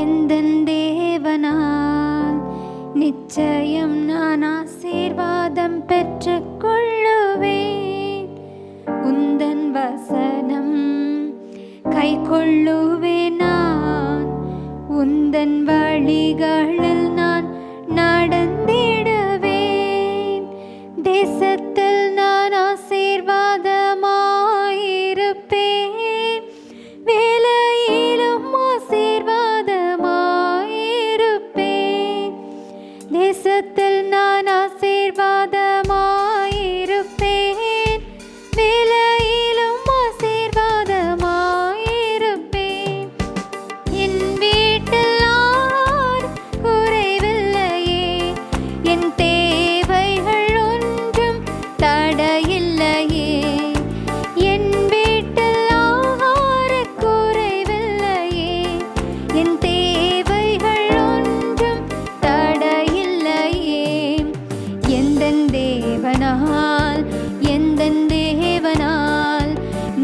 எந்தன் தேவனால் நிச்சயம் நான் ஆசீர்வாதம் பெற்றுக் கொள்ளுவேன். உந்தன் வசனம் கை கொள்ளுவேன் நான். உந்தன் வழிகளில் நான் நடந்திடுவேன். தேசத்தில் நான் ஆசீர்வாதமாயிருப்பேன். வேலையிலும் ஆசீர்வாதமாயிருப்பேன். தேசத்தில் நான் ஆசீர்வாதமாயிருப்பேன். வேலையிலும் ஆசீர்வாதமாயிருப்பேன். என் வீட்டில் யார் குறைவில்லையே, என் தேவைகள் ஒன்றும் தடையில்லையே. என் வீட்டில் யார் குறைவில்லையே, என் தேவைகள் ஒன்றும் தடையில்லையே. எந்தன் தேவனால் எந்தன் தேவனால்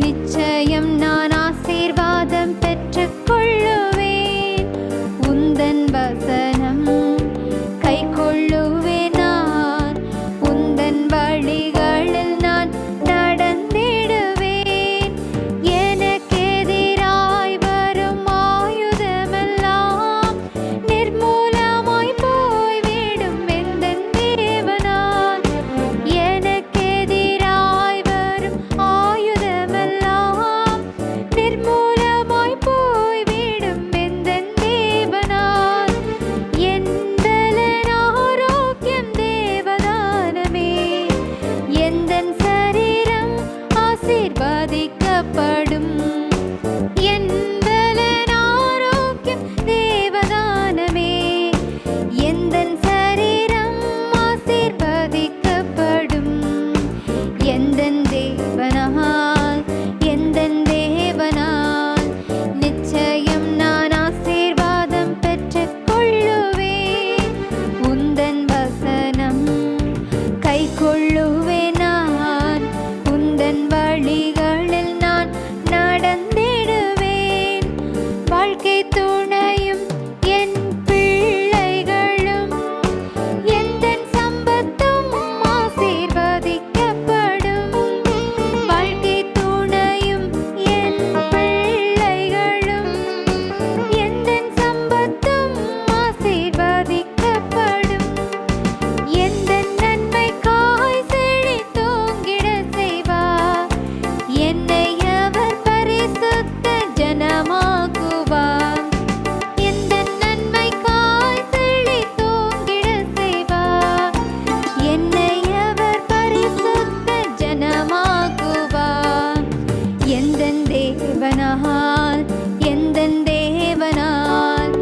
நிச்சயம் நான் ஆசீர்வாதம் பெற்றுக் கொள்ளுவேன். உந்தன் வசனம் கை கொள்ளுவேன் நான். உந்தன் வழிகளில் நான் நடந்திடுவேன். எனக்கு எதிராய் வரும் ஆயுதமெல்லாம் நிர்மூலமாய் போய்விடும் எந்தன் தேவனால். எனக்கு எதிராய் வரும் ஆயுதமெல்லாம் நிர்மூலமாய் போய்விடும் எந்தன் தேவனால். என் பலன் ஆரோக்கியம் தேவதானமே, எந்தன் சரீரம் ஆசீர்வதிக்கப்படும். என் பலன் ஆரோக்கியம் தேவதானமே, எந்தன் சரீரம் ஆசீர்வதிக்கப்படும். எந்தன் தேவனால் எந்தன் தேவனால் நிச்சயம் நான் ஆசீர்வாதம் பெற்றுக் கொள்ளுவேன். உந்தன் வசனம் கை கொள்ளுவேன் நான். உந்தன் வழிகளில் நான் நடந்திடுவேன். வாழ்க்கை துணையும் என் பிள்ளைகளும் எந்தன் சம்பத்தும் ஆசீர்வதிக்கப்படும். வாழ்க்கை துணையும் என் பிள்ளைகளும் எந்தன் சம்பத்தும் ஆசீர்வதிக்கப்படும். எந்தன் நன்மைக்காய் செழித்தோங்கிட செய்வார். என்னை அவர் பரிசுத்த ஜனமாக்குவார். எந்தன் நன்மைக்காய் செழித்தோங்கிட செய்வார். என்னை அவர் பரிசுத்த ஜனமாக்குவார். எந்தன் தேவனால் எந்தன் தேவனால்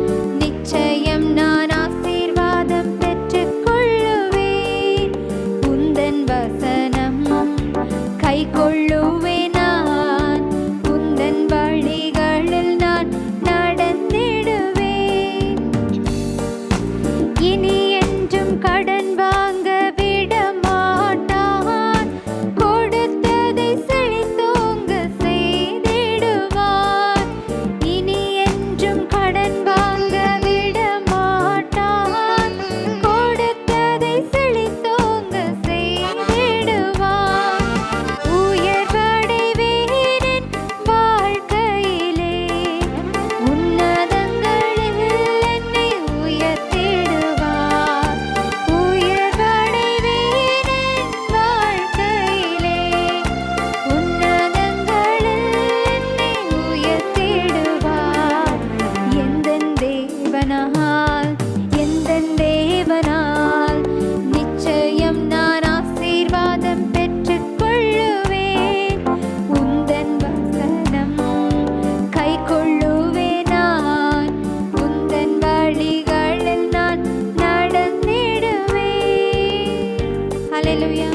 நிச்சயம் நான் ஆசீர்வாதம் பெற்றுக் கொள்ளுவேன். உந்தன் வசனம் கை கொள்ளுவேன் நான். உந்தன் வழிகளில் நான் நடந்திடுவேன். இனி என்றும் கடன் வாங்க விட மாட்டான். கொடுத்ததை செழித்தோங்க செய்திடுவார். இனி என்றும் கடன் வாங்க விட மாட்டான். கொடுத்ததை செழித்தோங்க செய்திடுவார். உயர்வடைவேன் என் வாழ்க்கையிலே. உன்னதங்களில் என்னை உயர்த்திடுவார். உயர்வடைவேன் என் வாழ்க்கையிலே. உன்னதங்களில் என்னை உயர்த்திடுவார். எந்தன் தேவனால் எந்தன் தேவனால் நிச்சயம் நான் ஆசீர்வாதம் பெற்றுக் கொள்ளுவேன். உந்தன் வசனம் கை கொள்ளுவேன் நான். உந்தன் வழிகளில் நான் நடந்திடுவேன். ஹல்லேலூயா.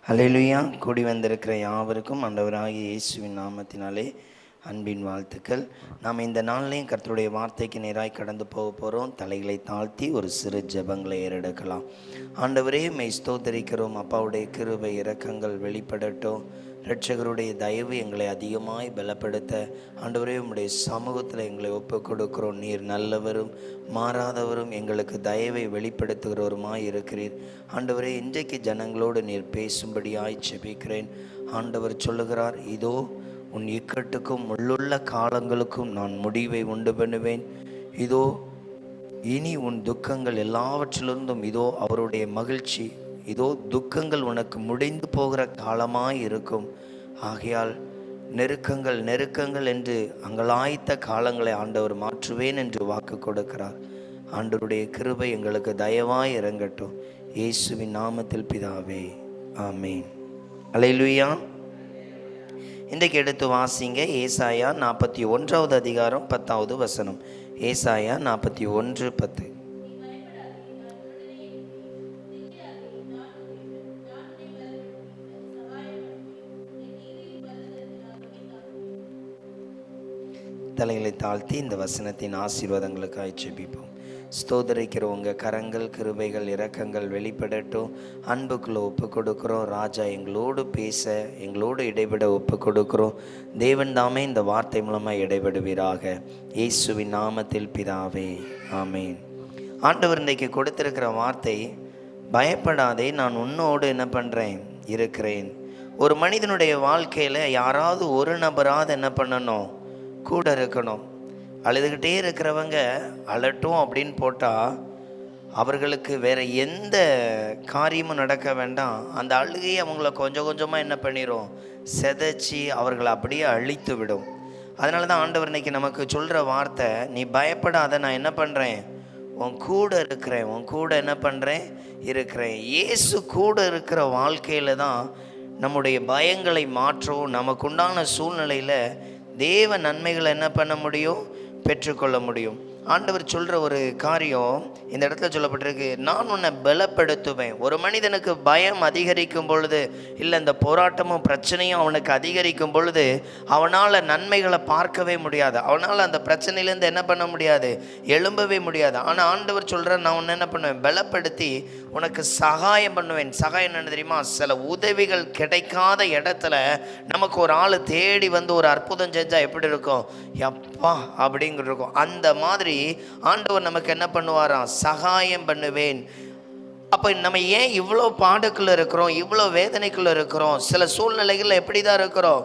ஹல்லேலூயா. கூடி வந்திருக்கிற யாவருக்கும் ஆண்டவராகிய இயேசுவின் நாமத்தினாலே அன்பின் வாழ்த்துக்கள். நாம் இந்த நாள்லையும் கர்த்தருடைய வார்த்தைக்கு நேராய் கடந்து போக போகிறோம். தலைகளை தாழ்த்தி ஒரு சிறு ஜெபங்களை ஏறெடுக்கலாம். ஆண்டவரே, மெய் ஸ்தோத்தரிக்கிறோம். அப்பாவுடைய கிருபை இரக்கங்கள் வெளிப்படட்டும். இரட்சகருடைய தயவு எங்களை அதிகமாய் பலப்படுத்த ஆண்டவரே உம்முடைய சமூகத்தில் எங்களை ஒப்புக் கொடுக்கிறோம். நீர் நல்லவரும் மாறாதவரும் எங்களுக்கு தயவை வெளிப்படுத்துகிறவருமாய் இருக்கிறீர். ஆண்டவரே, இன்றைக்கு ஜனங்களோடு நீர் பேசும்படியாய் செபிக்கிறேன். ஆண்டவர் சொல்லுகிறார், இதோ உன் இக்கட்டுக்கும் உள்ளுள்ள காலங்களுக்கும் நான் முடிவை உண்டு பண்ணுவேன். இதோ இனி உன் துக்கங்கள் எல்லாவற்றிலிருந்தும் இதோ அவருடைய மகிழ்ச்சி, இதோ துக்கங்கள் உனக்கு முடிந்து போகிற காலமாய் இருக்கும். ஆகையால் நெருக்கங்கள் நெருக்கங்கள் என்று அங்கலாய்த்த காலங்களை ஆண்டவர் மாற்றுவேன் என்று வாக்கு கொடுக்கிறார். ஆண்டவருடைய கிருபை எங்களுக்கு தயவாய் இறங்கட்டும். இயேசுவின் நாமத்தில் பிதாவே, ஆமேன். அல்லேலூயா. இன்றைக்கு எடுத்து வாசிங்க ஏசாயா 41வது அதிகாரம் 10வது வசனம். ஏசாயா 41:10. தலைகளை தாழ்த்தி இந்த வசனத்தின் ஆசீர்வாதங்களுக்காய் ஜெபிப்போம். ஸ்தோதரிக்கிறவங்க கரங்கள் கிருபைகள் இரக்கங்கள் வெளிப்படட்டும். அன்புக்குள்ளே ஒப்பு கொடுக்குறோம். ராஜா எங்களோடு பேச எங்களோடு இடைபெட ஒப்பு கொடுக்குறோம். தேவன் தாமே இந்த வார்த்தை மூலமாக இடைபடுவீராக. இயேசுவின் நாமத்தில் பிதாவே, ஆமேன். ஆண்டவர் இன்றைக்கு கொடுத்திருக்கிற வார்த்தை, பயப்படாதே, நான் உன்னோடு என்ன பண்ணுறேன், இருக்கிறேன். ஒரு மனிதனுடைய வாழ்க்கையில் யாராவது ஒரு நபராவது என்ன பண்ணணும், கூட இருக்கணும். அழுதுகிட்டே இருக்கிறவங்க அழட்டும் அப்படின்னு போட்டால் அவர்களுக்கு வேறு எந்த காரியமும் நடக்க வேண்டாம். அந்த அழுகையை அவங்கள கொஞ்சம் கொஞ்சமாக என்ன பண்ணிடும், செதைச்சி அவர்களை அப்படியே அழித்து விடும். அதனால தான் ஆண்டவர் இன்னைக்கு நமக்கு சொல்கிற வார்த்தை, நீ பயப்படாத, நான் என்ன பண்ணுறேன், உன் கூட இருக்கிறேன், உன் கூட என்ன பண்ணுறேன், இருக்கிறேன். இயேசு கூட இருக்கிற வாழ்க்கையில் தான் நம்முடைய பயங்களை மாற்றவும் நமக்குண்டான சூழ்நிலையில் தேவ நன்மைகளை என்ன பண்ண முடியும், பெற்றுக்கொள்ள முடியும். ஆண்டவர் சொல்கிற ஒரு காரியம் இந்த இடத்துல சொல்லப்பட்டிருக்கு, நான் உன்னை பலப்படுத்துவேன். ஒரு மனிதனுக்கு பயம் அதிகரிக்கும் பொழுது, இல்லை இந்த போராட்டமும் பிரச்சனையும் அவனுக்கு அதிகரிக்கும் பொழுது அவனால் நன்மைகளை பார்க்கவே முடியாது. அவனால் அந்த பிரச்சனையிலேருந்து என்ன பண்ண முடியாது, எழும்பவே முடியாது. ஆனால் ஆண்டவர் சொல்கிற, நான் உன்னை என்ன பண்ணுவேன், பலப்படுத்தி உனக்கு சகாயம் பண்ணுவேன். சகாயம் என்ன தெரியுமா, சில உதவிகள் கிடைக்காத இடத்துல நமக்கு ஒரு ஆள் தேடி வந்து ஒரு அற்புதம் செஞ்சால் எப்படி இருக்கும், எப்பா அப்படிங்கிட்டு இருக்கும். அந்த மாதிரி ஆண்டவர் நமக்கு என்ன பண்ணுவாராம், சகாயம் பண்ணுவேன். அப்போ நம்ம ஏன் இவ்வளோ பாடுக்குள்ள இருக்கிறோம், இவ்வளோ வேதனைக்குள்ள இருக்கிறோம், சில சூழ்நிலைகளில் எப்படி தான் இருக்கிறோம்,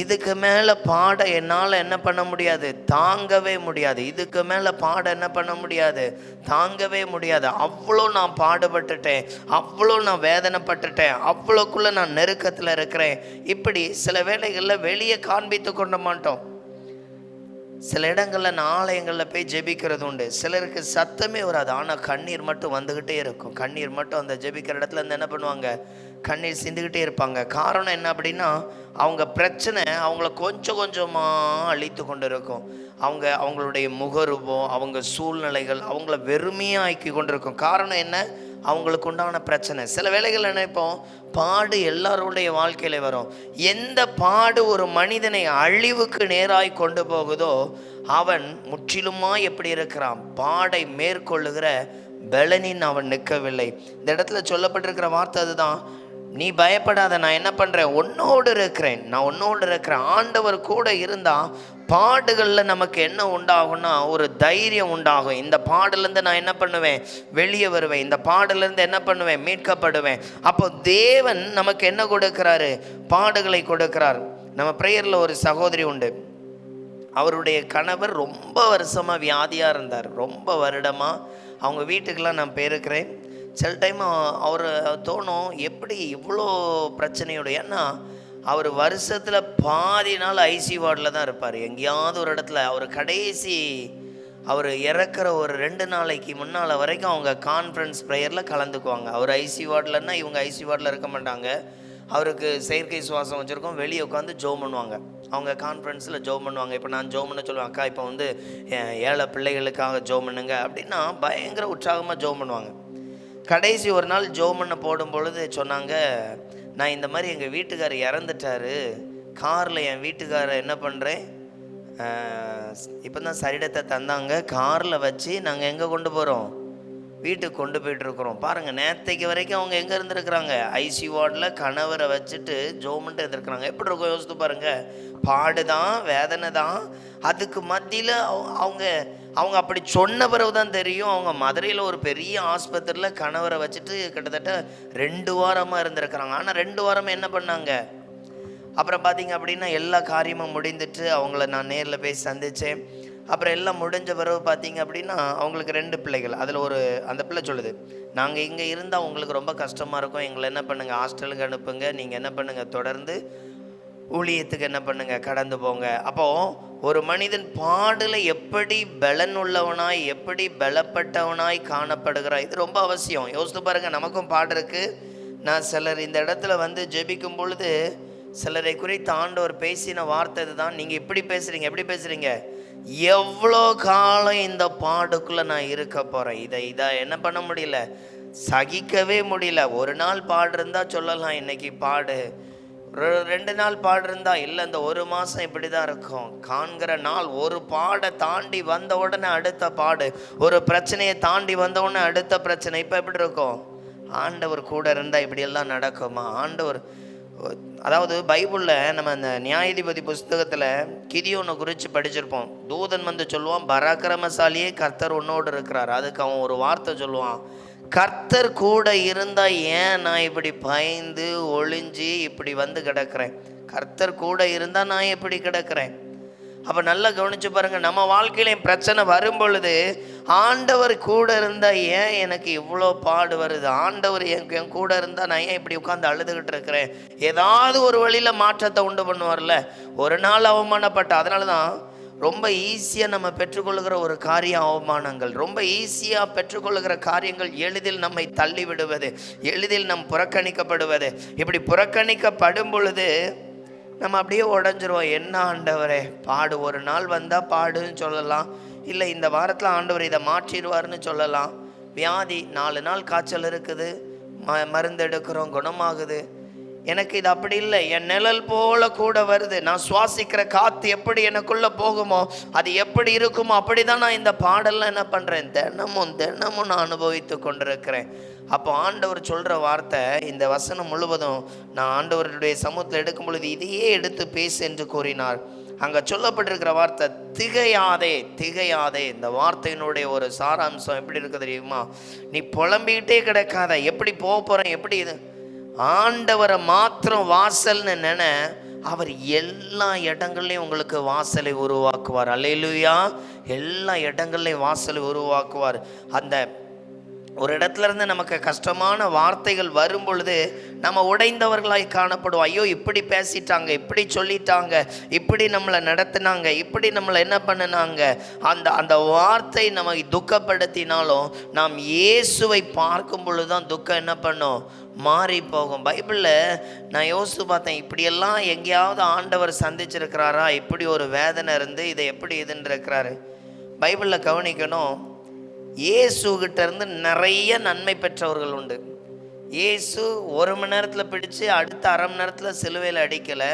இதுக்கு மேலே பாட என்னால் என்ன பண்ண முடியாது, தாங்கவே முடியாது. இதுக்கு மேலே பாட என்ன பண்ண முடியாது, தாங்கவே முடியாது. அவ்வளோ நான் பாடுபட்டுட்டேன், அவ்வளோ நான் வேதனைப்பட்டுட்டேன், அவ்வளோக்குள்ளே நான் நெருக்கத்தில் இருக்கிறேன். இப்படி சில வேளைகளில் வெளியே காண்பித்து கொள்ள மாட்டோம். சில இடங்களில் ஆலயங்களில் போய் ஜெபிக்கிறது உண்டு. சிலருக்கு சத்தமே வராது, ஆனால் கண்ணீர் மட்டும் வந்துக்கிட்டே இருக்கும். கண்ணீர் மட்டும் அந்த ஜெபிக்கிற இடத்துல இருந்து என்ன பண்ணுவாங்க, கண்ணீர் சிந்துக்கிட்டே இருப்பாங்க. காரணம் என்ன அப்படின்னா, அவங்க பிரச்சனை அவங்கள கொஞ்சம் கொஞ்சமாக அழித்து கொண்டு இருக்கும். அவங்களுடைய முகரூபம், அவங்க சூழ்நிலைகள் அவங்கள வெறுமையாக்கி கொண்டு இருக்கும். காரணம் என்ன, அவங்களுக்கு உண்டான பிரச்சனை. சில வேளைகள் நினைப்போம், பாடு எல்லாருடைய வாழ்க்கையில வரும். எந்த பாடு ஒரு மனிதனை அழிவுக்கு நேராய் கொண்டு போகுதோ அவன் முற்றிலுமாய் எப்படி இருக்கிறான், பாடை மேற்கொள்ளுகிற பலனின் அவன் நிற்கவில்லை. இந்த இடத்துல சொல்லப்பட்டிருக்கிற வார்த்தை அதுதான், நீ பயப்படாத, நான் என்ன பண்ணுறேன், உன்னோடு இருக்கிறேன், நான் உன்னோடு இருக்கிறேன். ஆண்டவர் கூட இருந்தால் பாடுகளில் நமக்கு என்ன உண்டாகும்னா, ஒரு தைரியம் உண்டாகும். இந்த பாடலேருந்து நான் என்ன பண்ணுவேன், வெளியே வருவேன். இந்த பாடலேருந்து என்ன பண்ணுவேன், மீட்கப்படுவேன். அப்போ தேவன் நமக்கு என்ன கொடுக்கிறாரு, பாடுகளை கொடுக்கிறார். நம்ம ப்ரேயரில் ஒரு சகோதரி உண்டு. அவருடைய கணவர் ரொம்ப வருஷமாக வியாதியாக இருந்தார். ரொம்ப வருடமாக அவங்க வீட்டுக்கெல்லாம் நான் போயிருக்கிறேன். சில டைம் அவர் தோணும், எப்படி இவ்வளோ பிரச்சனையோடு. ஏன்னா அவர் வருஷத்தில் பாதி நாள் ஐசி வார்டில் தான் இருப்பார். எங்கேயாவது ஒரு இடத்துல அவர் இறக்குற ஒரு 2 நாளைக்கு முன்னால் வரைக்கும் அவங்க கான்ஃபரன்ஸ் ப்ரேயரில் கலந்துக்குவாங்க. அவர் ஐசி வார்டில்னா இவங்க ஐசி வார்டில் இருக்க மாட்டாங்க. அவருக்கு செயற்கை சுவாசம் வச்சுருக்கோம், வெளியே உட்காந்து ஜோம் பண்ணுவாங்க. அவங்க கான்ஃபரன்ஸில் ஜோம் பண்ணுவாங்க. இப்போ நான் ஜோம் பண்ண சொல்லுவேன், அக்கா இப்போ வந்து ஏழை பிள்ளைகளுக்காக ஜோம் பண்ணுங்க அப்படின்னா பயங்கர உற்சாகமாக ஜோம் பண்ணுவாங்க. கடைசி ஒரு நாள் ஜோம் பண்ண போடும் பொழுது சொன்னாங்க, நான் இந்த மாதிரி எங்கள் வீட்டுக்காரர் இறந்துட்டார், காரில் என் வீட்டுக்காரரை என்ன பண்ணுறேன் இப்போ தான் சரீரத்தை தந்தாங்க, காரில் வச்சு நாங்கள் எங்கே கொண்டு போகிறோம், வீட்டுக்கு கொண்டு போயிட்டுருக்குறோம். பாருங்கள், நேற்றைக்கு வரைக்கும் அவங்க எங்கே இருந்துருக்குறாங்க, ஐசி வார்டில் கணவரை வச்சுட்டு ஜோமெண்ட்டு இருந்திருக்கிறாங்க. எப்படி இருக்கும் யோசித்து பாருங்கள். பாடு தான், வேதனை தான், அதுக்கு மத்தியில் அவங்க அவங்க அப்படி சொன்ன பிறகு தான் தெரியும், அவங்க மதுரையில் ஒரு பெரிய ஆஸ்பத்திரியில் கணவரை வச்சுட்டு கிட்டத்தட்ட 2 வாரமாக இருந்திருக்கிறாங்க. ஆனால் 2 வாரமாக என்ன பண்ணாங்க, அப்புறம் பார்த்திங்க அப்படின்னா எல்லா காரியமும் முடிந்துட்டு அவங்கள நான் நேரில் போய் சந்தித்தேன். அப்புறம் எல்லாம் முடிஞ்ச பிறகு பார்த்திங்க அப்படின்னா அவங்களுக்கு 2 பிள்ளைகள். அதில் அந்த பிள்ளை சொல்லுது, நாங்கள் இங்கே இருந்தால் உங்களுக்கு ரொம்ப கஷ்டமாக இருக்கும், எங்களை என்ன பண்ணுங்கள் ஹாஸ்டலுக்கு அனுப்புங்க, நீங்கள் என்ன பண்ணுங்கள் தொடர்ந்து ஊழியத்துக்கு என்ன பண்ணுங்கள் கடந்து போங்க. அப்போது ஒரு மனிதன் பாடில் எப்படி பலன் உள்ளவனாய், எப்படி பலப்பட்டவனாய் காணப்படுகிறாய், இது ரொம்ப அவசியம். யோசித்து பாருங்கள், நமக்கும் பாடு இருக்குது. நான் சிலர் இந்த இடத்துல வந்து ஜெபிக்கும் பொழுது சிலரை குறித்து ஆண்டவர் பேசின வார்த்தை இதுதான், நீங்கள் இப்படி பேசுகிறீங்க, எப்படி பேசுகிறீங்க, எவ்வளோ காலம் இந்த பாடுக்குள்ளே நான் இருக்க போகிறேன், இதை என்ன பண்ண முடியல, சகிக்கவே முடியல. ஒரு நாள் பாடு இருந்தால் சொல்லலாம், இன்னைக்கு பாடு, 2 நாள் பாடு இருந்தால் இல்லை, இந்த 1 மாதம் இப்படி தான் இருக்கும். காண்கிற நாள் ஒரு பாடை தாண்டி வந்த உடனே அடுத்த பாடு, ஒரு பிரச்சனையை தாண்டி வந்த உடனே அடுத்த பிரச்சனை. இப்போ எப்படி இருக்கும், ஆண்டவர் கூட இருந்தால் இப்படியெல்லாம் நடக்குமா? ஆண்டவர், அதாவது பைபிளில் நம்ம அந்த நியாயாதிபதி புஸ்தகத்தில் கிதியோனை குறித்து படிச்சிருப்போம். தூதன் வந்து சொல்லுவான், பராக்கிரமசாலியே கர்த்தர் உன்னோடு இருக்கிறார். அதுக்கு அவன் ஒரு வார்த்தை சொல்லுவான், கர்த்தர் கூட இருந்தால் ஏன் நான் இப்படி பயந்து ஒளிஞ்சு இப்படி வந்து கிடக்கிறேன், கர்த்தர் கூட இருந்தால் நான் எப்படி கிடக்கிறேன். அப்போ நல்லா கவனித்து பாருங்கள், நம்ம வாழ்க்கையில பிரச்சனை வரும் பொழுது ஆண்டவர் கூட இருந்தால் ஏன் எனக்கு இவ்வளோ பாடு வருது, ஆண்டவர் என் கூட இருந்தால் நான் ஏன் இப்படி உட்காந்து அழுதுகிட்டு இருக்கிறேன், ஏதாவது ஒரு வழியில் மாற்றத்தை உண்டு பண்ணுவார்ல. ஒரு நாள் அவமானப்பட்ட, அதனால தான் ரொம்ப ஈஸியாக நம்ம பெற்றுக்கொள்கிற ஒரு காரியம் அவமானங்கள், ரொம்ப ஈஸியாக பெற்றுக்கொள்கிற காரியங்கள் எளிதில் நம்மை தள்ளி விடுவது, எளிதில் நம் புறக்கணிக்கப்படுவது. இப்படி புறக்கணிக்கப்படும் பொழுது நம்ம அப்படியே உடஞ்சிருவோம். என்ன ஆண்டவரே, பாடு ஒரு நாள் வந்தால் பாடுன்னு சொல்லலாம், இல்லை இந்த வாரத்தில் ஆண்டவர் இதை மாற்றிடுவார்னு சொல்லலாம். வியாதி 4 நாள் காய்ச்சல் இருக்குது, மருந்து எடுக்கிறோம், குணமாகுது. எனக்கு இது அப்படி இல்லை, என் நிழல் போல கூட வருது, நான் சுவாசிக்கிற காற்று எப்படி எனக்குள்ளே போகுமோ, அது எப்படி இருக்குமோ அப்படி தான் நான் இந்த பாடெல்லாம் என்ன பண்ணுறேன், தினமும் நான் அனுபவித்து கொண்டிருக்கிறேன். அப்போ ஆண்டவர் சொல்கிற வார்த்தை, இந்த வசனம் முழுவதும் நான் ஆண்டவருடைய சமூகத்தில் எடுக்கும் பொழுது இதையே எடுத்து பேசு என்று கூறினார். அங்கே சொல்லப்பட்டிருக்கிற வார்த்தை திகையாதே. இந்த வார்த்தையினுடைய ஒரு சாராம்சம் எப்படி இருக்குது தெரியுமா, நீ புலம்பிக்கிட்டே கிடக்காத, எப்படி போக போகிறேன், எப்படி இது, ஆண்டவரை மாத்திரம் வாசல்னு அவர் எல்லா இடங்கள்லையும் உங்களுக்கு வாசலை உருவாக்குவார். அல்லேலூயா. எல்லா இடங்கள்லையும் வாசலை உருவாக்குவார். அந்த ஒரு இடத்துல இருந்து நமக்கு கஷ்டமான வார்த்தைகள் வரும் பொழுது நம்ம உடைந்தவர்களாய் காணப்படுவோம். ஐயோ, இப்படி பேசிட்டாங்க, இப்படி சொல்லிட்டாங்க, இப்படி நம்மளை நடத்தினாங்க, இப்படி நம்மளை என்ன பண்ணினாங்க, அந்த வார்த்தை நம்மை துக்கப்படுத்தினாலும் நாம் இயேசுவை பார்க்கும் பொழுது தான் துக்கம் என்ன பண்ணும், மாறி போகும். பைபிளில் நான் யோசித்து பார்த்தேன், இப்படியெல்லாம் எங்கேயாவது ஆண்டவர் சந்திச்சிருக்கிறாரா, இப்படி ஒரு வேதனை இருந்து இதை எப்படி இதுன்னு இருக்கிறாரு. பைபிளில் கவனிக்கணும், இயேசுகிட்ட இருந்து நிறைய நன்மை பெற்றவர்கள் உண்டு. இயேசு 1 மணி நேரத்தில் பிடிச்சு அடுத்த அரை மணி நேரத்தில் சிலுவையில் அடிக்கலை,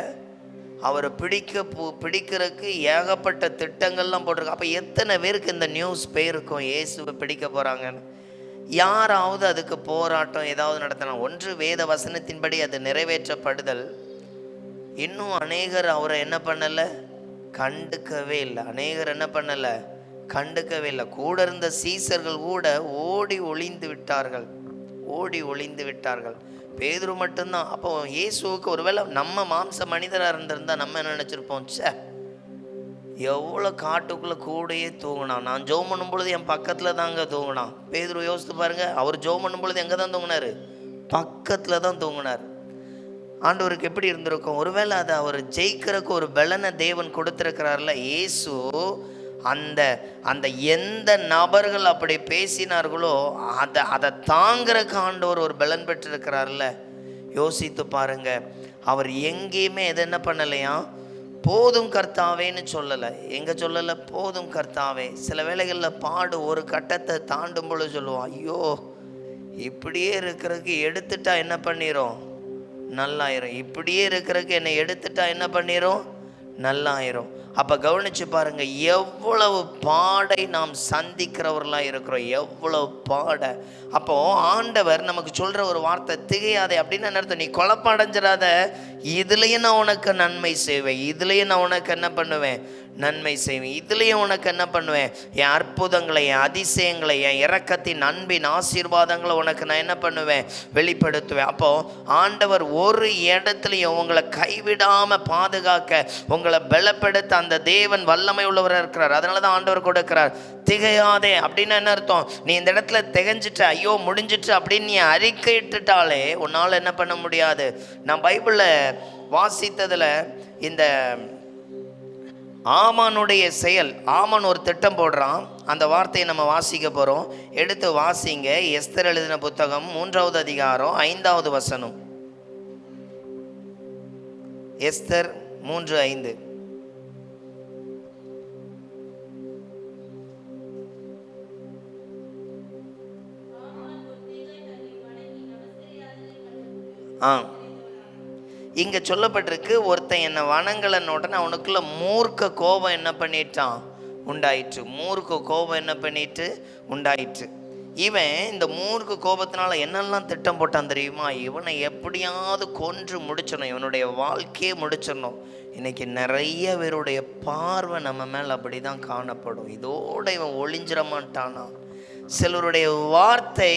அவரை பிடிக்கிறதுக்கு ஏகப்பட்ட திட்டங்கள்லாம் போட்டிருக்கு. அப்போ எத்தனை பேருக்கு இந்த நியூஸ் போயிருக்கும், இயேசுவை பிடிக்க போகிறாங்கன்னு. யாராவது அதுக்கு போராட்டம் ஏதாவது நடத்தினா, ஒன்று வேத வசனத்தின்படி அது நிறைவேற்றப்படுதல், இன்னும் அநேகர் அவரை என்ன பண்ணலை, கண்டுக்கவே இல்லை. அநேகர் என்ன பண்ணலை, கண்டுக்கவே இல்லை. கூட இருந்த சீசர்கள் கூட ஓடி ஒளிந்து விட்டார்கள். பேதுரு மட்டும்தான். அப்போ இயேசுவுக்கு ஒருவேளை நம்ம மாம்ச மனிதராக இருந்திருந்தா நம்ம என்ன நினச்சிருப்போம், எவ்வளோ காட்டுக்குள்ளே கூடையே தூங்கினான், நான் ஜோம் பண்ணும் பொழுது என் பக்கத்தில் தாங்க தூங்கினான். பேதுரு யோசித்து பாருங்க, அவர் ஜோம் பண்ணும் பொழுது எங்கே தான் தூங்கினார், பக்கத்தில் தான் தூங்கினார். ஆண்டவருக்கு எப்படி இருந்திருக்கும், ஒருவேளை அதை அவர் ஜெயிக்கிறதுக்கு ஒரு பலனை தேவன் கொடுத்துருக்கிறார்ல. இயேசு அந்த எந்த நபர்கள் அப்படி பேசினார்களோ அதை தாங்கிறக்கு ஆண்டவர் ஒரு பலன் பெற்றிருக்கிறார்ல. யோசித்து பாருங்க, அவர் எங்கேயுமே எது என்ன பண்ணலையா, போதும் கர்த்தாவேன்னு சொல்லலை. எங்கே சொல்லலை, போதும் கர்த்தாவே. சில வேளைகளில் பாடு ஒரு கட்டத்தை தாண்டும் பொழுது சொல்லுவோம், ஐயோ இப்படியே இருக்கிறதுக்கு எடுத்துட்டா என்ன பண்ணிடும், நல்லாயிரும். இப்படியே இருக்கிறதுக்கு என்னை எடுத்துட்டா என்ன பண்ணிடும், நல்லாயிரும். அப்போ கவனிச்சு பாருங்க, எவ்வளவு பாடை நாம் சந்திக்கிறவர்களாக இருக்கிறோம், எவ்வளவு பாடை. அப்போ ஆண்டவர் நமக்கு சொல்ற ஒரு வார்த்தை, திகையாதே அப்படின்னு என்ன அர்த்தம்? நீ குழப்படைஞ்சிடாத, இதுலேயும் நான் உனக்கு நன்மை செய்வேன், இதுலேயும் நான் உனக்கு என்ன பண்ணுவேன்? நன்மை செய்வேன். இதுலேயும் உனக்கு என்ன பண்ணுவேன்? என் அற்புதங்களை, என் அதிசயங்களை, என் இரக்கத்தின் அன்பின் ஆசீர்வாதங்களை உனக்கு நான் என்ன பண்ணுவேன்? வெளிப்படுத்துவேன். அப்போ ஆண்டவர் ஒரு இடத்துலையும் உங்களை கைவிடாமல் பாதுகாக்க, உங்களை பலப்படுத்த அந்த தேவன் வல்லமை உள்ளவராக இருக்கிறார். அதனால தான் ஆண்டவர் கொடுக்கிறார், திகையாதே. அப்படின்னு என்ன அர்த்தம்? நீ இந்த இடத்துல திகஞ்சிட்ட, ஐயோ முடிஞ்சிட்டு அப்படின்னு நீ அறிக்கையிட்டுட்டாலே உன்னால் என்ன பண்ண முடியாது. நான் பைபிளில் வாசித்ததில் இந்த ஆமானுடைய செயல், ஆமான் ஒரு திட்டம் போடுறான். அந்த வார்த்தையை நம்ம வாசிக்க போகிறோம். எடுத்து வாசிங்க. எஸ்தர் எழுதின புத்தகம் 3வது அதிகாரம் 5வது வசனம். எஸ்தர் 3:5. இங்கே சொல்லப்பட்டிருக்கு, ஒருத்தன் என்னை வணங்கலன்னு உடனே அவனுக்குள்ள மூர்க்க கோபம் என்ன பண்ணிட்டான்? உண்டாயிற்று. மூர்க்க கோபம் என்ன பண்ணிட்டு உண்டாயிற்று. இவன் இந்த மூர்க்க கோபத்தினால என்னெல்லாம் திட்டம் போட்டான் தெரியுமா? இவனை எப்படியாவது கொன்று முடிச்சிடணும், இவனுடைய வாழ்க்கையை முடிச்சிடணும். இன்னைக்கு நிறைய பேருடைய பார்வை நம்ம மேல் அப்படி தான் காணப்படும். இதோட இவன் ஒளிஞ்சிட மாட்டானா? சிலருடைய வார்த்தை,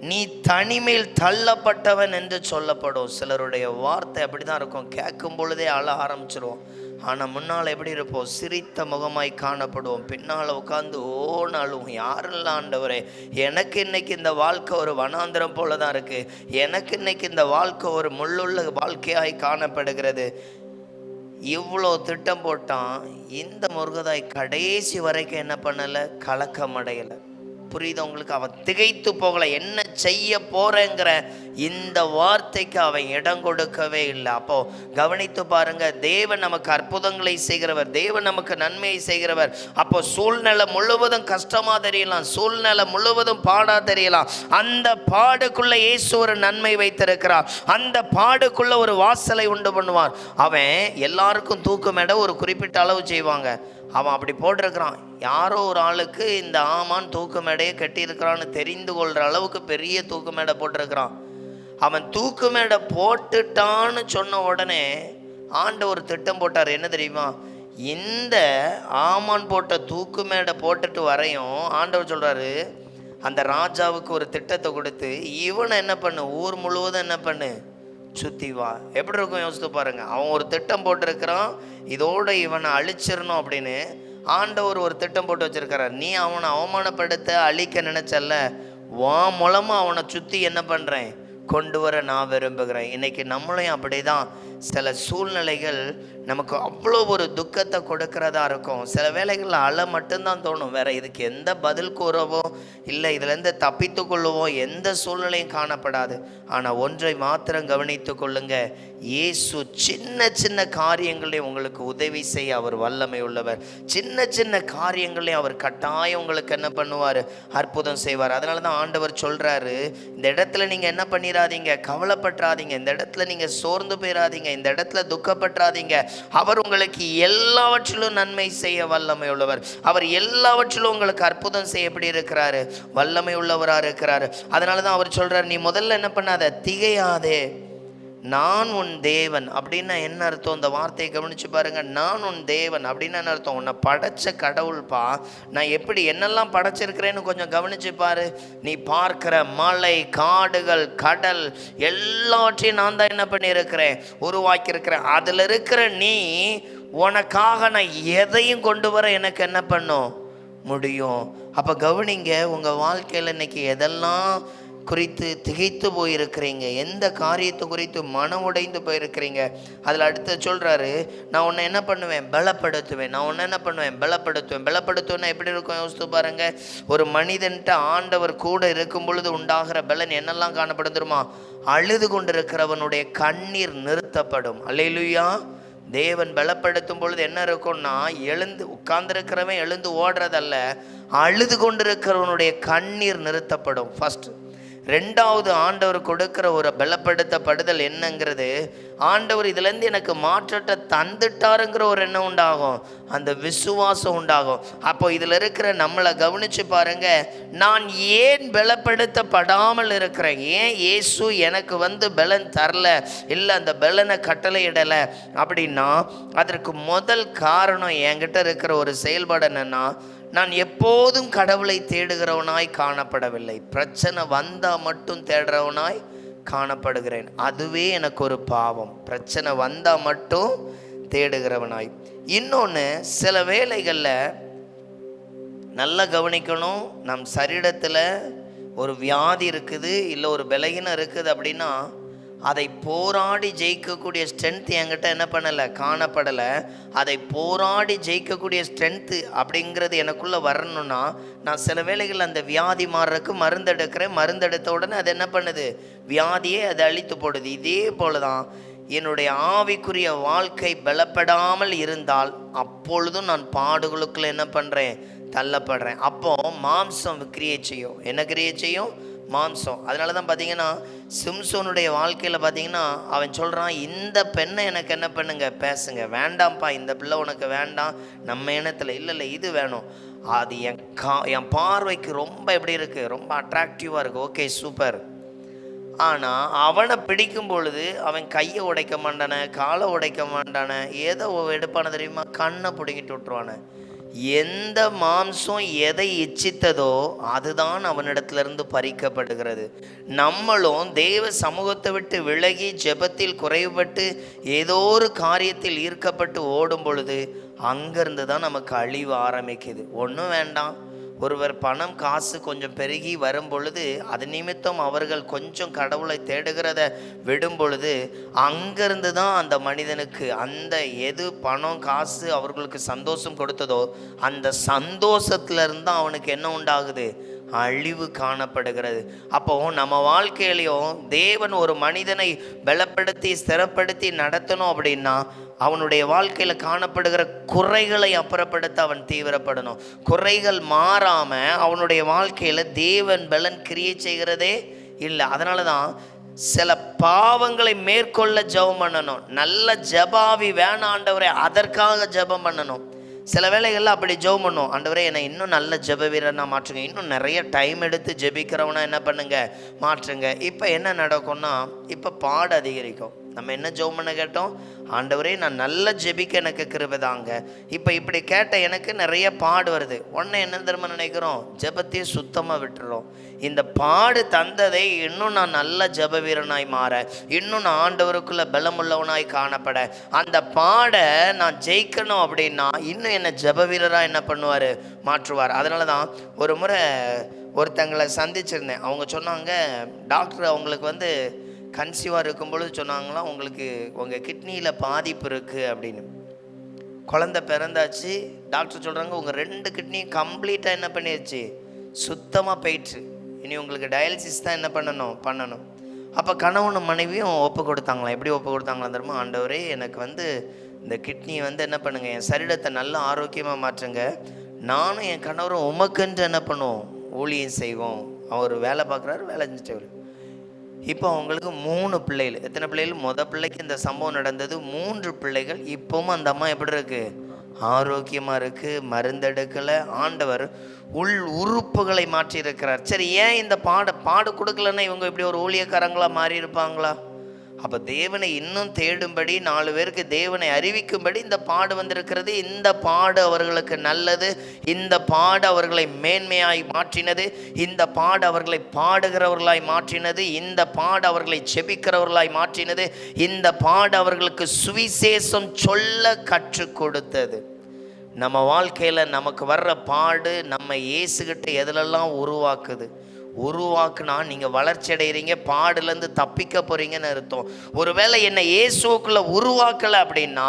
நீ தனிமையில் தள்ளப்பட்டவன் என்று சொல்லப்படும். சிலருடைய வார்த்தை அப்படி தான் இருக்கும். கேட்கும் பொழுதே அழ ஆரம்பிச்சிருவோம். ஆனால் முன்னால் எப்படி இருப்போம்? சிரித்த முகமாய் காணப்படுவோம். பின்னால் உட்காந்து ஓனாலும், யாரெல்லாம் ஆண்டவரே, எனக்கு இன்னைக்கு இந்த வாழ்க்கை ஒரு வனாந்திரம் போல தான் இருக்குது, எனக்கு இன்னைக்கு இந்த வாழ்க்கை ஒரு முள்ளுள்ள வாழ்க்கையாய் காணப்படுகிறது. இவ்வளோ திட்டம் போட்டான். இந்த முருகதாய் கடைசி வரைக்கும் என்ன பண்ணலை? கலக்கம் அடையலை. புரியுது உங்களுக்கு? அவன் திகைத்து போகலை. என்ன செய்ய போறேங்கிற இந்த வார்த்தைக்கு அவன் இடம் கொடுக்கவே இல்லை. அப்போ கவனித்து பாருங்க, தேவன் நமக்கு அற்புதங்களை செய்கிறவர், தேவன் நமக்கு நன்மையை செய்கிறவர். அப்போ சூழ்நிலை முழுவதும் கஷ்டமா தெரியலாம், சூழ்நிலை முழுவதும் பாடா தெரியலாம், அந்த பாடுக்குள்ள இயேசு ஒரு நன்மை வைத்திருக்கிறார். அந்த பாடுக்குள்ள ஒரு வாசலை உண்டு பண்ணுவார். அவன் எல்லாருக்கும் தூக்குமேட ஒரு குறிப்பிட்ட அளவு செய்வாங்க. அவன் அப்படி போட்டிருக்கிறான். யாரோ ஒரு ஆளுக்கு இந்த ஆமான் தூக்கு மேடையை கட்டியிருக்கிறான்னு தெரிந்து கொள்கிற அளவுக்கு பெரிய தூக்கு மேடை போட்டிருக்கிறான். அவன் தூக்கு மேடை போட்டுட்டான்னு சொன்ன உடனே ஆண்டவர் ஒரு திட்டம் போட்டார். என்ன தெரியுமா? இந்த ஆமான் போட்ட தூக்கு மேடை போட்டுட்டு வரையும் ஆண்டவர் சொல்கிறாரு, அந்த ராஜாவுக்கு ஒரு திட்டத்தை கொடுத்து, இவனை என்ன பண்ணு, ஊர் முழுவதும் என்ன பண்ணு, சுற்றி வா. எப்படி இருக்கும் யோசித்து பாருங்க. அவன் ஒரு திட்டம் போட்டிருக்கிறான், இதோட இவனை அழிச்சிடணும் அப்படின்னு. ஆண்டவர் ஒரு திட்டம் போட்டு வச்சிருக்கிறார். நீ அவனை அவமானப்படுத்த அழிக்க நினைச்சல்ல, வா மூலமாக அவனை சுற்றி என்ன பண்ணுறேன், கொண்டு வர நான் விரும்புகிறேன். இன்னைக்கு நம்மளையும் அப்படி தான். சில சூழ்நிலைகள் நமக்கு அவ்வளோ ஒரு துக்கத்தை கொடுக்கறதா இருக்கும். சில வேளைகளில் அழ மட்டும்தான் தோணும், வேற இதுக்கு எந்த பதில் கூறவோ இல்லை இதுலேருந்து தப்பித்து கொள்ளுவோம் எந்த சூழ்நிலையும் காணப்படாது. ஆனால் ஒன்றை மாத்திரம் கவனித்து கொள்ளுங்க, இயேசு சின்ன சின்ன காரியங்களையும் உங்களுக்கு உதவி செய்ய அவர் வல்லமை உள்ளவர். சின்ன சின்ன காரியங்களையும் அவர் கட்டாயம் உங்களுக்கு என்ன பண்ணுவார், அற்புதம் செய்வார். அதனால தான் ஆண்டவர் சொல்கிறாரு, இந்த இடத்துல நீங்கள் என்ன பண்ணிடாதீங்க, கவலைப்பட்டுறாதீங்க, இந்த இடத்துல நீங்கள் சோர்ந்து போயிடாதீங்க, இந்த இடத்துல துக்கப்பட்டுறாதீங்க. அவர் உங்களுக்கு எல்லாவற்றிலும் நன்மை செய்ய வல்லமை உள்ளவர். அவர் எல்லாவற்றிலும் உங்களுக்கு அற்புதம் செய்ய எப்படி இருக்கிறாரு, வல்லமை உள்ளவராக இருக்கிறாரு. அதனால தான் அவர் சொல்றார், நீ முதல்ல என்ன பண்ணாத, திகையாதே, நான் உன் தேவன். அப்படின்னா என்ன அர்த்தம்? இந்த வார்த்தையை கவனிச்சு பாருங்க. நான் உன் தேவன் அப்படின்னா என்ன அர்த்தம்? உன்னை படைச்ச கடவுள்பா. நான் எப்படி என்னெல்லாம் படைச்சிருக்கிறேன்னு கொஞ்சம் கவனிச்சு பாரு. நீ பார்க்கிற மலை, காடுகள், கடல் எல்லாவற்றையும் நான் தான் என்ன பண்ணியிருக்கிறேன், உருவாக்கியிருக்கிறேன். அதில் இருக்கிற நீ, உனக்காக நான் எதையும் கொண்டு வர எனக்கு என்ன பண்ணும் முடியும். அப்போ கவனிங்க, உங்கள் வாழ்க்கையில் இன்னைக்கு எதெல்லாம் குறித்து திகைத்து போயிருக்கிறீங்க, எந்த காரியத்தை குறித்து மனம் உடைந்து போயிருக்கிறீங்க, அதில் அடுத்து சொல்கிறாரு, நான் உன்னை என்ன பண்ணுவேன், பலப்படுத்துவேன். நான் உன்னை என்ன பண்ணுவேன், பலப்படுத்துவேன். பலப்படுத்துவேன்னா எப்படி இருக்கும் யோசித்து பாருங்க. ஒரு மனிதன்ட்ட ஆண்டவர் கூட இருக்கும் பொழுது உண்டாகிற பலன் என்னெல்லாம் காணப்படும் தெரியுமா? அழுது கொண்டிருக்கிறவனுடைய கண்ணீர் நிறுத்தப்படும். அல்லேலூயா. தேவன் பலப்படுத்தும் பொழுது என்ன இருக்கும்னா, எழுந்து உட்கார்ந்துருக்கிறவன் எழுந்து ஓடுறதல்ல, அழுது கொண்டிருக்கிறவனுடைய கண்ணீர் நிறுத்தப்படும். ஃபர்ஸ்ட். ரெண்டாவது ஆண்டவர் கொடுக்கிற ஒரு பலப்படுத்தப்படுதல் என்னங்கிறது, ஆண்டவர் இதுலேருந்து எனக்கு மாற்றத்தை தந்துட்டாருங்கிற ஒரு எண்ணம் உண்டாகும், அந்த விசுவாசம் உண்டாகும். அப்போ இதில் இருக்கிற நம்மளை கவனித்து பாருங்க, நான் ஏன் பலப்படுத்தப்படாமல் இருக்கிறேன், ஏன் இயேசு எனக்கு பலன் தரல, இல்லை அந்த பலனை கட்டளையிடலை அப்படின்னா, அதற்கு முதல் காரணம் என்கிட்ட இருக்கிற ஒரு செயல்பாடு என்னன்னா, நான் எப்போதும் கடவுளை தேடுகிறவனாய் காணப்படவில்லை, பிரச்சனை வந்தால் மட்டும் தேடுறவனாய் காணப்படுகிறேன். அதுவே எனக்கு ஒரு பாவம், பிரச்சனை வந்தால் மட்டும் தேடுகிறவனாய். இன்னொன்று, சில வேளைகளில் நல்லா கவனிக்கணும், நம் சரீரத்தில் ஒரு வியாதி இருக்குது, இல்லை ஒரு பலகீனம் இருக்குது அப்படின்னா, அதை போராடி ஜெயிக்கக்கூடிய ஸ்ட்ரென்த் என்கிட்ட என்ன பண்ணலை, காணப்படலை. அதை போராடி ஜெயிக்கக்கூடிய ஸ்ட்ரென்த்து அப்படிங்கிறது எனக்குள்ளே வரணும்னா, நான் சில வேளைகள் அந்த வியாதி மாறுறதுக்கு மருந்தெடுக்கிறேன், மருந்தெடுத்த உடனே அது என்ன பண்ணுது, வியாதியே அதை அழித்து போடுது. இதே போல தான் என்னுடைய ஆவிக்குரிய வாழ்க்கை பலப்படாமல் இருந்தால் அப்பொழுதும் நான் பாடுகளுக்குள்ள என்ன பண்ணுறேன், தள்ளப்படுறேன். அப்போ மாம்சம் கிரியை செய்யும். என்ன கிரியை செய்யும்? மாம்சம். அதனால தான் பார்த்தீங்கன்னா சிம்சோனுடைய வாழ்க்கையில் பார்த்தீங்கன்னா அவன் சொல்கிறான், இந்த பெண்ணை எனக்கு என்ன பண்ணுங்க, பேசுங்க, வேண்டாம்ப்பா, இந்த பிள்ளை உனக்கு வேண்டாம், நம்ம இனத்தில் இல்லை, இது வேணும். அது என் பார்வைக்கு ரொம்ப எப்படி இருக்குது, ரொம்ப அட்ராக்டிவாக இருக்குது, ஓகே சூப்பர். ஆனால் அவனை பிடிக்கும் பொழுது அவன் கையை உடைக்க மாட்டானே, காலை உடைக்க மாட்டானே, ஏதோ எடுப்பான தெரியுமா, கண்ணை பிடிங்கிட்டு விட்டுருவானே. எந்த மாம்சம் எதை இச்சித்ததோ அதுதான் அவனிடத்திலிருந்து பறிக்கப்படுகிறது. நம்மளும் தேவ சமூகத்தை விட்டு விலகி ஜெபத்தில் குறைவுபட்டு ஏதோ ஒரு காரியத்தில் ஈர்க்கப்பட்டு ஓடும் பொழுது அங்கிருந்து தான் நமக்கு அழிவு ஆரம்பிக்குது. ஒன்றும் வேண்டாம், ஒருவர் பணம் காசு கொஞ்சம் பெருகி வரும் பொழுது அது நிமித்தம் அவர்கள் கொஞ்சம் கடவுளை தேடுகிறத விடும் பொழுது அங்கிருந்து தான் அந்த மனிதனுக்கு அந்த எது பணம் காசு அவர்களுக்கு சந்தோஷம் கொடுத்ததோ அந்த சந்தோஷத்திலிருந்து அவனுக்கு என்ன உண்டாகுது, அழிவு காணப்படுகிறது. அப்போ நம்ம வாழ்க்கையிலையும் தேவன் ஒரு மனிதனை பலப்படுத்தி ஸ்திரப்படுத்தி நடத்தணும் அப்படின்னா அவனுடைய வாழ்க்கையில் காணப்படுகிற குறைகளை அப்புறப்படுத்த அவன் தீவிரப்படணும். குறைகள் மாறாம அவனுடைய வாழ்க்கையில் தேவன் பலன் கிரியை செய்கிறதே இல்லை. அதனால தான் சில பாவங்களை மேற்கொள்ள ஜெபம் பண்ணணும். நல்ல ஜெபாவி வேணாம் ஆண்டவரே, அதற்காக ஜெபம் பண்ணணும். சில வேளைகளில் அப்படி ஜெபம் பண்ணும், ஆண்டவரே என்னை இன்னும் நல்ல ஜெப வீரனா மாற்றுங்க, இன்னும் நிறைய டைம் எடுத்து ஜெபிக்கிறவனா என்ன பண்ணுங்க, மாற்றுங்க. இப்போ என்ன நடக்கும்னா, இப்போ பாடு அதிகரிக்கும். நம்ம என்ன ஜெபம் பண்ண கேட்டோம், ஆண்டவரே நான் நல்லா ஜெபிக்க எனக்கு கிருபை தாங்க. இப்போ இப்படி கேட்ட எனக்கு நிறைய பாடு வருது. உடனே என்ன தெரியுமா நினைக்கிறோம், ஜெபத்தையே சுத்தமாக விட்டுறோம். இந்த பாடு தந்ததை இன்னும் நான் நல்ல ஜெப வீரனாய் மாற, இன்னும் நான் ஆண்டவருக்குள்ள பலமுள்ளவனாய் காணப்பட, அந்த பாடை நான் ஜெயிக்கணும் அப்படின்னா இன்னும் என்ன ஜெப வீரராக என்ன பண்ணுவார், மாற்றுவார். அதனால தான் ஒரு முறை ஒருத்தங்களை சந்திச்சிருந்தேன். அவங்க சொன்னாங்க, டாக்டர் அவங்களுக்கு கன்சீவாக இருக்கும் பொழுது சொன்னாங்களாம், உங்களுக்கு உங்கள் கிட்னியில் பாதிப்பு இருக்குது அப்படின்னு. குழந்தை பிறந்தாச்சு, டாக்டர் சொல்கிறாங்க உங்கள் 2 கிட்னியும் கம்ப்ளீட்டாக என்ன பண்ணிடுச்சு, சுத்தமாக போயிடுச்சு, இனி உங்களுக்கு டயாலிசிஸ் தான் என்ன பண்ணணும். அப்போ கணவனும் மனைவியும் ஒப்பு கொடுத்தாங்களாம். எப்படி ஒப்பு கொடுத்தாங்களா தெரியுமா, ஆண்டவரே எனக்கு இந்த கிட்னி என்ன பண்ணுங்கள், என் சரீரத்தை நல்லா ஆரோக்கியமாக மாற்றுங்க, நானும் என் கணவரும் உமக்குன்று என்ன பண்ணுவோம், ஊழியம் செய்வோம். அவர் வேலை பார்க்குறாரு, வேலை செஞ்சுட்டு. இப்போ அவங்களுக்கு 3 பிள்ளைகள். எத்தனை பிள்ளைகள்? மொதல் பிள்ளைக்கு இந்த சம்பவம் நடந்தது, 3 பிள்ளைகள். இப்போவும் அந்த அம்மா எப்படி இருக்குது, ஆரோக்கியமாக இருக்குது, மருந்தெடுக்கலை. ஆண்டவர் உள் உறுப்புகளை மாற்றி இருக்கிறார். சரி, ஏன் இந்த பாடு கொடுக்கலன்னா இவங்க இப்படி ஒரு ஊழியக்காரங்களாக மாறி இருப்பாங்களா? அப்போ தேவனை இன்னும் தேடும்படி, 4 பேருக்கு தேவனை அறிவிக்கும்படி இந்த பாடு வந்திருக்கிறது. இந்த பாடு அவர்களுக்கு நல்லது, இந்த பாடு அவர்களை மேன்மையாய் மாற்றினது, இந்த பாடு அவர்களை பாடுகிறவர்களாய் மாற்றினது, இந்த பாடு அவர்களை செபிக்கிறவர்களாய் மாற்றினது, இந்த பாடு அவர்களுக்கு சுவிசேஷம் சொல்ல கற்றுக் கொடுத்தது. நம்ம வாழ்க்கையில் நமக்கு வர்ற பாடு நம்ம இயேசுகிட்ட எதிலெல்லாம் உருவாக்குனா நீங்கள் வளர்ச்சி அடைகிறீங்க, பாடுலேருந்து தப்பிக்க போகிறீங்கன்னு அர்த்தம். ஒருவேளை என்னை இயேசுக்குள்ளே உருவாக்கலை அப்படின்னா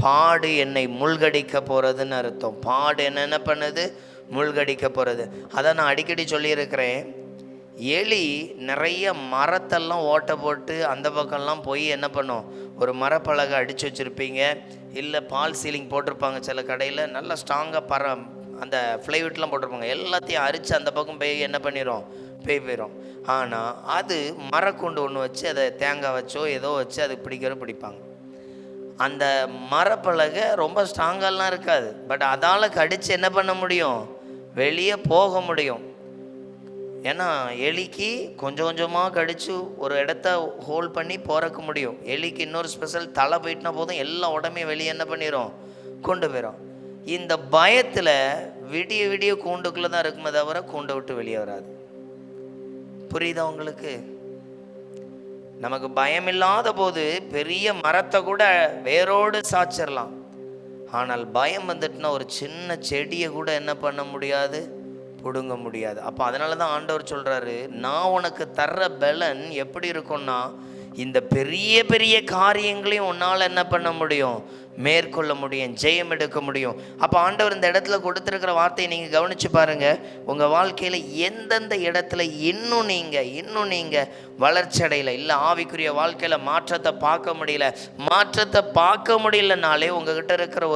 பாடு என்னை மூழ்கடிக்க போகிறதுன்னு அர்த்தம். பாடு என்ன பண்ணுது, மூழ்கடிக்க போகிறது. அதான் நான் அடிக்கடி சொல்லியிருக்கிறேன், எலி நிறைய மரத்தெல்லாம் ஓட்ட போட்டு அந்த பக்கம்லாம் போய் என்ன பண்ணும், ஒரு மரப்பலகை அடித்து வச்சுருப்பீங்க, இல்லை பால் சீலிங் போட்டிருப்பாங்க சில கடையில், நல்லா ஸ்ட்ராங்காக அந்த ஃப்ளைவுட்லாம் போட்டிருப்பாங்க, எல்லாத்தையும் அரித்து அந்த பக்கம் போய் என்ன பண்ணிடும், போயிடும். ஆனால் அது மரக்கூண்டு ஒன்று வச்சு அதை தேங்காய் வச்சோ ஏதோ வச்சு அது பிடிப்பாங்க. அந்த மரப்பலகை ரொம்ப ஸ்ட்ராங்கெல்லாம் இருக்காது, பட் அதால் கடித்து என்ன பண்ண முடியும், வெளியே போக முடியும். ஏன்னா எலிக்கு கொஞ்சம் கொஞ்சமாக கடித்து ஒரு இடத்த ஹோல்ட் பண்ணி போறக்க முடியும். எலிக்கு இன்னொரு ஸ்பெஷல், தலை போயிட்டுனா போதும் எல்லா உடம்பையும் வெளியே என்ன பண்ணிடும், கொண்டு போயிடும். இந்த பயத்தில் விடிய விடிய கூண்டுக்குள்ளே தான் இருக்குமே தவிர கூண்டை விட்டு வெளியே வராது. புரியுதா உங்களுக்கு? நமக்கு பயம் இல்லாத போது பெரிய மரத்தை கூட வேரோடு சாய்ச்சிடலாம். ஆனால் பயம் வந்துட்டுனா ஒரு சின்ன செடியை கூட என்ன பண்ண முடியாது, பிடுங்க முடியாது. அப்போ அதனால தான் ஆண்டவர் சொல்கிறாரு, நான் உனக்கு தர்ற பலன் எப்படி இருக்கும்னா, இந்த பெரிய பெரிய காரியங்களையும் உன்னால் என்ன பண்ண முடியும், மேற்கொள்ள முடியும், ஜெயம் எடுக்க முடியும். அப்போ ஆண்டவர் இந்த இடத்துல கொடுத்துருக்கிற வார்த்தையை நீங்கள் கவனித்து பாருங்கள். உங்கள் வாழ்க்கையில் எந்தெந்த இடத்துல இன்னும் நீங்கள் வளர்ச்சி அடையலை, இல்லை ஆவிக்குரிய வாழ்க்கையில் மாற்றத்தை பார்க்க முடியலனாலே உங்ககிட்ட இருக்கிற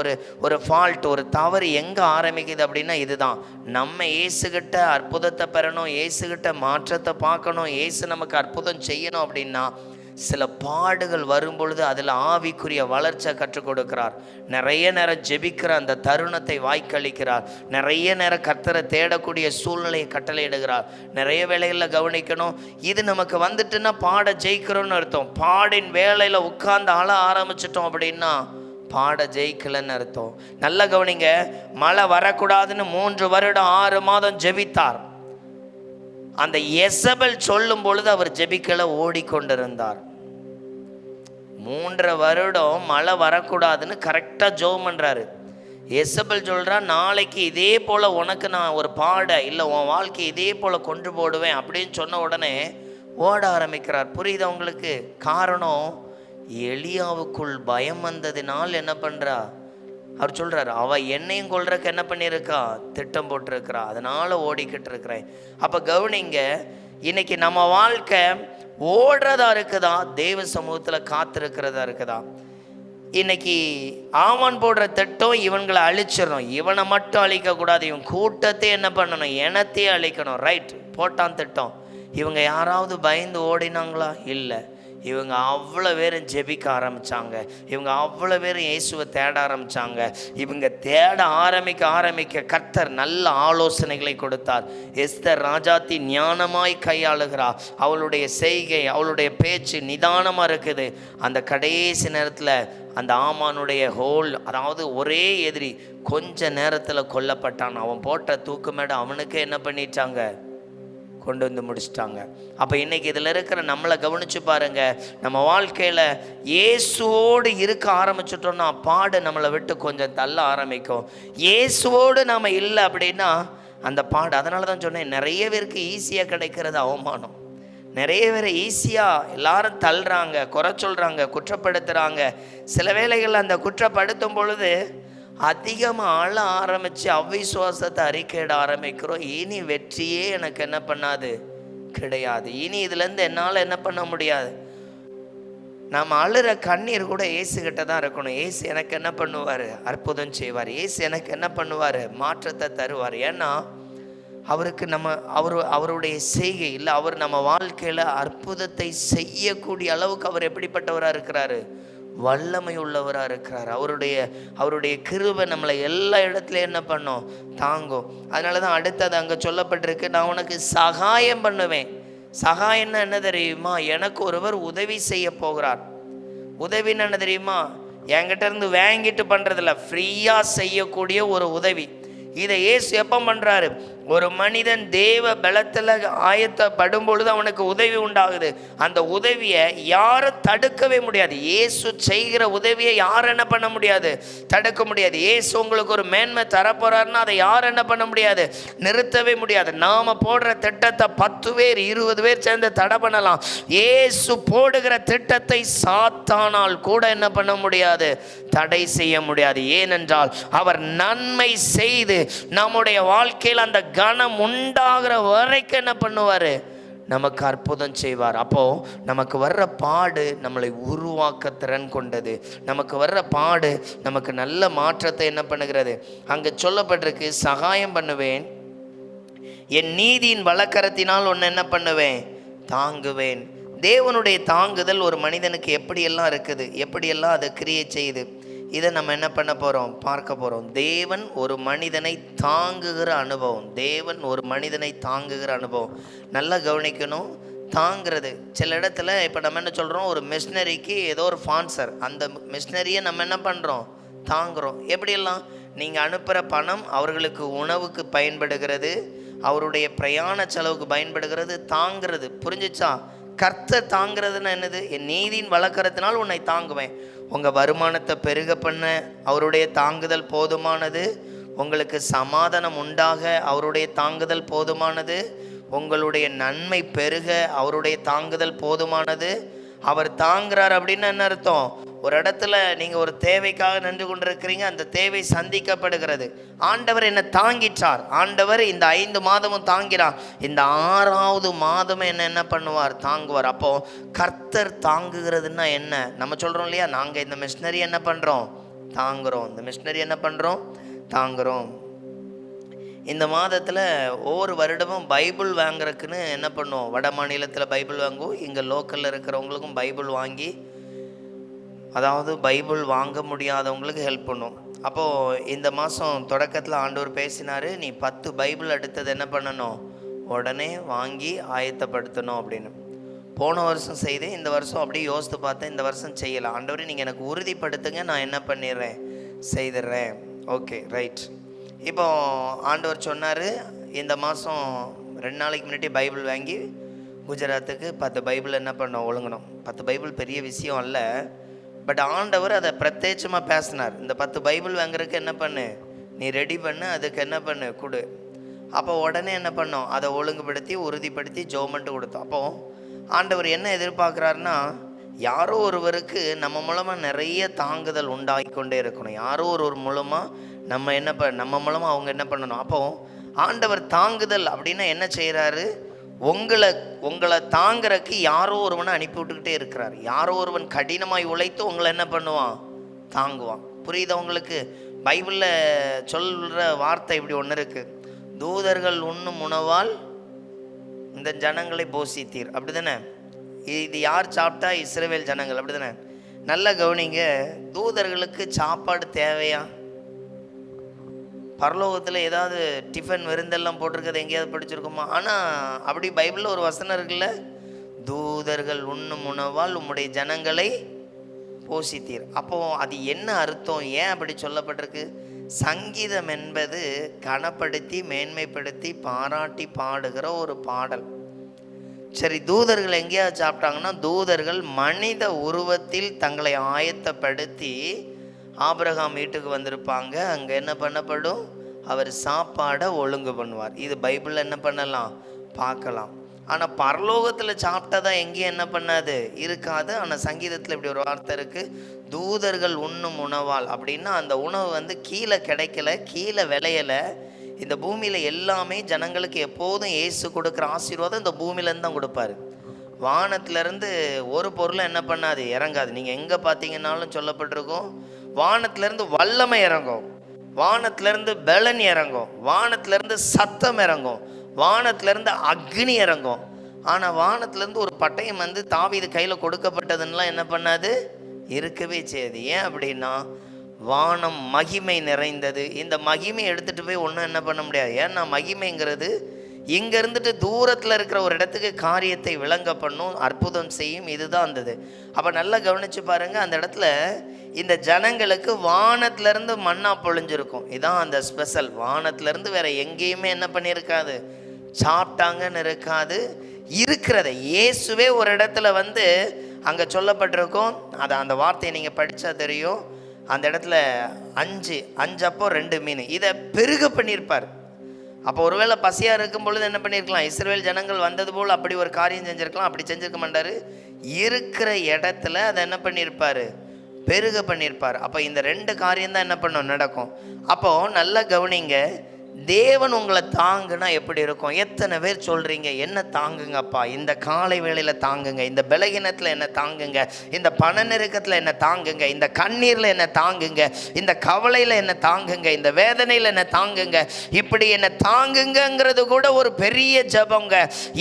ஒரு ஃபால்ட், ஒரு தவறு எங்கே ஆரம்பிக்குது அப்படின்னா இதுதான். நம்ம இயேசுகிட்ட அற்புதத்தை பெறணும், இயேசுகிட்ட மாற்றத்தை பார்க்கணும், இயேசு நமக்கு அற்புதம் செய்யணும் அப்படின்னா சில பாடுகள் வரும்பொழுது அதில் ஆவிக்குரிய வளர்ச்சியை கற்றுக் கொடுக்கிறார். நிறைய நேரம் ஜெபிக்கிற அந்த தருணத்தை வாய்க்களிக்கிறார். நிறைய நேரம் கர்த்தரை தேடக்கூடிய சூழ்நிலையை கட்டளையிடுகிறார். நிறைய வேலைகளில் கவனிக்கணும். இது நமக்கு வந்துட்டுன்னா பாட ஜெயிக்கிறோன்னு அர்த்தம். பாடின் வேலையில் உட்கார்ந்து ஆள ஆரம்பிச்சிட்டோம் அப்படின்னா பாட ஜெயிக்கலன்னு அர்த்தம். நல்ல கவனிங்க, மழை வரக்கூடாதுன்னு 3 வருடம் 6 மாதம் ஜெபித்தார். அந்த எசபெல் சொல்லும் பொழுது அவர் ஜெபிக்கல, ஓடிக்கொண்டிருந்தார். 3 வருடம் மழை வரக்கூடாதுன்னு கரெக்டாக ஜெபம் பண்ணுறாரு. எசபெல் சொல்கிறா, நாளைக்கு இதே போல் உனக்கு நான் ஒரு பாட இல்லை, உன் வாழ்க்கை இதே போல் கொண்டு போடுவேன் அப்படின்னு சொன்ன உடனே ஓட ஆரம்பிக்கிறார். புரியுதா உங்களுக்கு? காரணம், எலியாவுக்குள் பயம் வந்ததினால் என்ன பண்ணுறா, அவர் சொல்கிறார், அவள் என்னையும் கொள்றதுக்கு என்ன பண்ணியிருக்கா, திட்டம் போட்டிருக்கிறா, அதனால் ஓடிக்கிட்டு இருக்கிறேன். அப்போ கவனிங்க, இன்னைக்கு நம்ம வாழ்க்கை ஓடுறதா இருக்குதா, தேவ சமூகத்தில் காத்திருக்கிறதா இருக்குதா? இன்னைக்கு ஆமான் போடுற திட்டம் இவன்களை அழிச்சிடணும், இவனை மட்டும் அழிக்கக்கூடாது, இவன் கூட்டத்தை என்ன பண்ணணும், இனத்தையே அழிக்கணும். ரைட், போட்டான் திட்டம். இவங்க யாராவது பயந்து ஓடினாங்களா? இல்லை. இவங்க அவ்வளோ பேரும் ஜெபிக்க ஆரம்பித்தாங்க, இவங்க அவ்வளோ பேரும் இயேசுவை தேட ஆரம்பித்தாங்க. இவங்க தேட ஆரம்பிக்க கர்த்தர் நல்ல ஆலோசனைகளை கொடுத்தார். எஸ்தர் ராஜாத்தி ஞானமாய் கையாளுகிறார். அவளுடைய செய்கை, அவளுடைய பேச்சு நிதானமாக இருக்குது. அந்த கடைசி நேரத்தில் அந்த ஆமானுடைய அதாவது ஒரே எதிரி கொஞ்ச நேரத்தில் கொல்லப்பட்டான். அவன் போட்ட தூக்குமேட அவனுக்கு என்ன பண்ணிட்டாங்க, கொண்டு வந்து முடிச்சிட்டாங்க. அப்போ இன்றைக்கி இதில் இருக்கிற நம்மளை கவனித்து பாருங்கள். நம்ம வாழ்க்கையில் இயேசுவோடு இருக்க ஆரம்பிச்சிட்டோம்னா பாடு நம்மளை விட்டு கொஞ்சம் தள்ள ஆரம்பிக்கும். இயேசுவோடு நாம் இல்லை அப்படின்னா அந்த பாடு. அதனால தான் சொன்னேன், நிறைய பேருக்கு ஈஸியாக கிடைக்கிறது அவமானம். நிறைய பேர் ஈஸியாக எல்லாரும் தள்ளுறாங்க, குறை சொல்கிறாங்க, குற்றப்படுத்துகிறாங்க. சில வேளைகளில் அந்த குற்றப்படுத்தும் பொழுது அதிகமாக ஆள ஆரம்பித்து அவிசுவாசத்தை அறிக்கையிட ஆரம்பிக்கிறோம். இனி வெற்றியே எனக்கு என்ன பண்ணாது, கிடையாது. இனி இதுலேருந்து என்னால் என்ன பண்ண முடியாது. நம்ம அழுகிற கண்ணீர் கூட இயேசுகிட்ட தான் இருக்கணும். இயேசு எனக்கு என்ன பண்ணுவார், அற்புதம் செய்வார். இயேசு எனக்கு என்ன பண்ணுவார், மாற்றத்தை தருவார். ஏன்னா அவருக்கு அவருடைய செய்கை இல்லை, அவர் நம்ம வாழ்க்கையில் அற்புதத்தை செய்யக்கூடிய அளவுக்கு அவர் எப்படிப்பட்டவராக இருக்கிறாரு, வல்லமை உள்ளவராக இருக்கிறார். அவருடைய கிருபை நம்மளை எல்லா இடத்துலையும் என்ன பண்ணும், தாங்கும். அதனால தான் அடுத்தது அங்கே சொல்லப்பட்டிருக்கு, நான் உனக்கு சகாயம் பண்ணுவேன். சகாயம்னா என்ன தெரியுமா, எனக்கு ஒருவர் உதவி செய்ய போகிறார். உதவின்னு என்ன தெரியுமா, என்கிட்ட இருந்து வாங்கிட்டு பண்ணுறதில்ல, ஃப்ரீயாக செய்யக்கூடிய ஒரு உதவி. இதை இயேசு எப்போ பண்ணுறாரு, ஒரு மனிதன் தேவ பலத்தில் ஆயத்தப்படும் பொழுது அவனுக்கு உதவி உண்டாகுது. அந்த உதவியை யாரும் தடுக்கவே முடியாது. இயேசு செய்கிற உதவியை யாரும் என்ன பண்ண முடியாது, தடுக்க முடியாது. இயேசு உங்களுக்கு ஒரு மேன்மை தரப்போறாருன்னா அதை யாரும் என்ன பண்ண முடியாது, நிறுத்தவே முடியாது. நாம் போடுற திட்டத்தை 10 பேர் 20 பேர் சேர்ந்து தடை பண்ணலாம். இயேசு போடுகிற திட்டத்தை சாத்தானால் கூட என்ன பண்ண முடியாது, தடை செய்ய முடியாது. ஏனென்றால் அவர் நன்மை செய்து நம்முடைய வாழ்க்கையில் அந்த கணம் உண்டாகிற வரைக்கும் என்ன பண்ணுவார், நமக்கு அற்புதம் செய்வார். அப்போது நமக்கு வர்ற பாடு நம்மளை உருவாக்க திறன் கொண்டது. நமக்கு வர்ற பாடு நமக்கு நல்ல மாற்றத்தை என்ன பண்ணுகிறது. அங்கே சொல்லப்பட்டிருக்கு, சகாயம் பண்ணுவேன், என் நீதியின் வழக்கரத்தினால் ஒன்று என்ன பண்ணுவேன், தாங்குவேன். தேவனுடைய தாங்குதல் ஒரு மனிதனுக்கு எப்படியெல்லாம் இருக்குது, எப்படியெல்லாம் அதை கிரியேட் செய்யுது, இதை நம்ம என்ன பண்ண போகிறோம், பார்க்க போகிறோம். தேவன் ஒரு மனிதனை தாங்குகிற அனுபவம், தேவன் ஒரு மனிதனை தாங்குகிற அனுபவம். நல்லா கவனிக்கணும். தாங்கிறது சில இடத்துல இப்போ நம்ம என்ன சொல்கிறோம், ஒரு மிஷினரிக்கு ஏதோ ஒரு ஸ்பான்சர், அந்த மிஷினரியை நம்ம என்ன பண்ணுறோம், தாங்குகிறோம். எப்படியெல்லாம், நீங்கள் அனுப்புகிற பணம் அவர்களுக்கு உணவுக்கு பயன்படுகிறது, அவருடைய பிரயாண செலவுக்கு பயன்படுகிறது, தாங்கிறது. புரிஞ்சிச்சா? கர்த்தர் தாங்கிறதுன்னு என்னது? என் நீதியின் வளர்க்கறதுனால உன்னை தாங்குவேன். உங்கள் வருமானத்தை பெருக பண்ண அவருடைய தாங்குதல் போதுமானது. உங்களுக்கு சமாதானம் உண்டாக அவருடைய தாங்குதல் போதுமானது. உங்களுடைய நன்மை பெருக அவருடைய தாங்குதல் போதுமானது. அவர் தாங்குறார் அப்படின்னு என்ன அர்த்தம்? ஒரு இடத்துல நீங்கள் ஒரு தேவைக்காக நின்று கொண்டிருக்கிறீங்க, அந்த தேவை சந்திக்கப்படுகிறது. ஆண்டவர் என்னை தாங்கிட்டார், ஆண்டவர் இந்த 5 மாதமும் தாங்கினார், இந்த 6வது மாதமும் என்ன பண்ணுவார், தாங்குவார். அப்போது கர்த்தர் தாங்குகிறதுனா என்ன? நம்ம சொல்கிறோம் இல்லையா, நாங்கள் இந்த மிஷினரி என்ன பண்ணுறோம், தாங்குகிறோம். இந்த மிஷினரி என்ன பண்ணுறோம், தாங்குகிறோம். இந்த மாதத்தில் ஒவ்வொரு வருடமும் பைபிள் வாங்குறதுக்குன்னு என்ன பண்ணுவோம், வட மாநிலத்தில் பைபிள் வாங்குவோம், இங்கே லோக்கலில் இருக்கிறவங்களுக்கும் பைபிள் வாங்கி, அதாவது பைபிள் வாங்க முடியாதவங்களுக்கு ஹெல்ப் பண்ணுவோம். அப்போது இந்த மாதம் தொடக்கத்தில் ஆண்டவர் பேசினார், நீ 10 பைபிள் அடுத்தது என்ன பண்ணணும், உடனே வாங்கி ஆயத்தப்படுத்தணும் அப்படின்னு. போன வருஷம் செய்தேன், இந்த வருஷம் அப்படியே யோசித்து பார்த்தேன், இந்த வருஷம் செய்யலை. ஆண்டவரே நீங்கள் எனக்கு உறுதிப்படுத்துங்க, நான் என்ன பண்ணிடுறேன், செய்துடுறேன். Okay right. இப்போ ஆண்டவர் சொன்னார், இந்த மாதம் 2 நாளைக்கு முன்னாடி பைபிள் வாங்கி குஜராத்துக்கு 10 பைபிள் என்ன பண்ணோம், ஒழுங்கணும். 10 பைபிள் பெரிய விஷயம் அல்ல, பட் ஆண்டவர் அதை பிரத்யேகமாக பேசினார். இந்த 10 பைபிள் வாங்குறதுக்கு என்ன பண்ணு, நீ ரெடி பண்ணு, அதுக்கு என்ன பண்ணு, கொடு. அப்போ உடனே என்ன பண்ணோம், அதை ஒழுங்குபடுத்தி உறுதிப்படுத்தி ஜோமெண்ட்டு கொடுத்தோம். அப்போது ஆண்டவர் என்ன எதிர்பார்க்குறாருன்னா, யாரோ ஒருவருக்கு நம்ம மூலமாக நிறைய தாங்குதல் உண்டாகி கொண்டே இருக்கணும். யாரோ ஒரு மூலமாக நம்ம நம்ம மூலமாக அவங்க என்ன பண்ணணும். அப்போது ஆண்டவர் தாங்குதல் அப்படின்னா என்ன செய்கிறாரு, உங்களை தாங்கிறதுக்கு யாரோ ஒருவனை அனுப்பி விட்டுக்கிட்டே இருக்கிறார். யாரோ ஒருவன் கடினமாய் உழைத்து உங்களை என்ன பண்ணுவான், தாங்குவான். புரியுதா உங்களுக்கு? பைபிளில் சொல்கிற வார்த்தை இப்படி ஒன்று இருக்குது, தூதர்கள் உண்ணும் உணவால் இந்த ஜனங்களை போஷித்தீர். அப்படி தானே? இது யார் சாப்பிட்டா, இஸ்ரவேல் ஜனங்கள். அப்படி தானே? நல்ல கவனிங்க, தூதர்களுக்கு சாப்பாடு தேவையா? பரலோகத்தில் ஏதாவது டிஃபன் விருந்தெல்லாம் போட்டிருக்கிறது எங்கேயாவது படிச்சிருக்கோமா? ஆனால் அப்படி பைபிளில் ஒரு வசனம் இருக்குல்ல, தூதர்கள் உண்ணும் உணவால் உம்முடைய ஜனங்களை போஷித்தீர். அப்போது அது என்ன அர்த்தம், ஏன் அப்படி சொல்லப்பட்டிருக்கு? சங்கீதம் என்பது கனப்படுத்தி மேன்மைப்படுத்தி பாராட்டி பாடுகிற ஒரு பாடல். சரி, தூதர்கள் எங்கேயாவது சாப்பிட்டாங்கன்னா, தூதர்கள் மனித உருவத்தில் தங்களை ஆயத்தப்படுத்தி ஆபிரகாம் வீட்டுக்கு வந்திருப்பாங்க. அங்கே என்ன பண்ணப்படும், அவர் சாப்பாடை ஒழுங்கு பண்ணுவார். இது பைபிளில் என்ன பண்ணலாம், பார்க்கலாம். ஆனால் பரலோகத்தில் சாப்பிட்டா எங்கேயும் என்ன பண்ணாது, இருக்காது. ஆனால் சங்கீதத்தில் இப்படி ஒரு வார்த்தை இருக்குது, தூதர்கள் உண்ணும் உணவால். அப்படின்னா அந்த உணவு கீழே கிடைக்கல, கீழே விளையலை. இந்த பூமியில் எல்லாமே ஜனங்களுக்கு எப்போதும் இயேசு கொடுக்குற ஆசீர்வாதம் இந்த பூமியிலேருந்து தான் கொடுப்பாரு. வானத்திலேருந்து ஒரு பொருளும் என்ன பண்ணாது, இறங்காது. நீங்கள் எங்கே பார்த்தீங்கன்னாலும் சொல்லப்பட்டிருக்கும், வானத்திலேருந்து வல்லமை இறங்கும், வானத்திலேருந்து பலன் இறங்கும், வானத்திலேருந்து சத்தம் இறங்கும், வானத்திலேருந்து அக்னி இறங்கும். ஆனால் வானத்திலேருந்து ஒரு பட்டயம் தாவீது கையில் கொடுக்கப்பட்டதுன்னெலாம் என்ன பண்ணாது, இருக்கவே செய்யுது. ஏன் அப்படின்னா, வானம் மகிமை நிறைந்தது. இந்த மகிமை எடுத்துகிட்டு போய் ஒன்றும் என்ன பண்ண முடியாது. ஏன்னா மகிமைங்கிறது இங்கே இருந்துட்டு தூரத்தில் இருக்கிற ஒரு இடத்துக்கு காரியத்தை விளங்க பண்ணும், அற்புதம் செய்யும். இதுதான் இருந்தது. அப்போ நல்லா கவனித்து பாருங்கள், அந்த இடத்துல இந்த ஜனங்களுக்கு வானத்திலேருந்து மன்னா பொழிஞ்சிருக்கும். இதுதான் அந்த ஸ்பெஷல். வானத்திலேருந்து வேறு எங்கேயுமே என்ன பண்ணியிருக்காது, சாப்பிட்டாங்கன்னு இருக்காது. இருக்கிறத இயேசுவே ஒரு இடத்துல அங்கே சொல்லப்பட்டிருக்கும். அந்த வார்த்தையை நீங்கள் படித்தா தெரியும். அந்த இடத்துல 5 அப்போ 2 மீன், இதை பெருக பண்ணியிருப்பார். அப்போ ஒருவேளை பசியாக இருக்கும் பொழுது என்ன பண்ணியிருக்கலாம், இஸ்ரவேல் ஜனங்கள் வந்தது போல் அப்படி ஒரு காரியம் செஞ்சுருக்கலாம். அப்படி செஞ்சுருக்க மாட்டார். இருக்கிற இடத்துல அதை என்ன பண்ணியிருப்பார், பெருக பண்ணியிருப்பார். அப்போ இந்த 2 காரியம்தான் என்ன பண்ணும், நடக்கும். அப்போது நல்லா கவனிங்க, தேவன் உங்களை தாங்குனா எப்படி இருக்கும்? எத்தனை பேர் சொல்கிறீங்க, என்ன தாங்குங்கப்பா, இந்த காலை வேளையில் தாங்குங்க, இந்த பலகீனத்தில் என்ன தாங்குங்க, இந்த பண நெருக்கத்தில் என்ன தாங்குங்க, இந்த கண்ணீரில் என்ன தாங்குங்க, இந்த கவலையில் என்ன தாங்குங்க, இந்த வேதனையில் என்ன தாங்குங்க, இப்படி என்ன தாங்குங்கிறது கூட ஒரு பெரிய ஜெபங்க.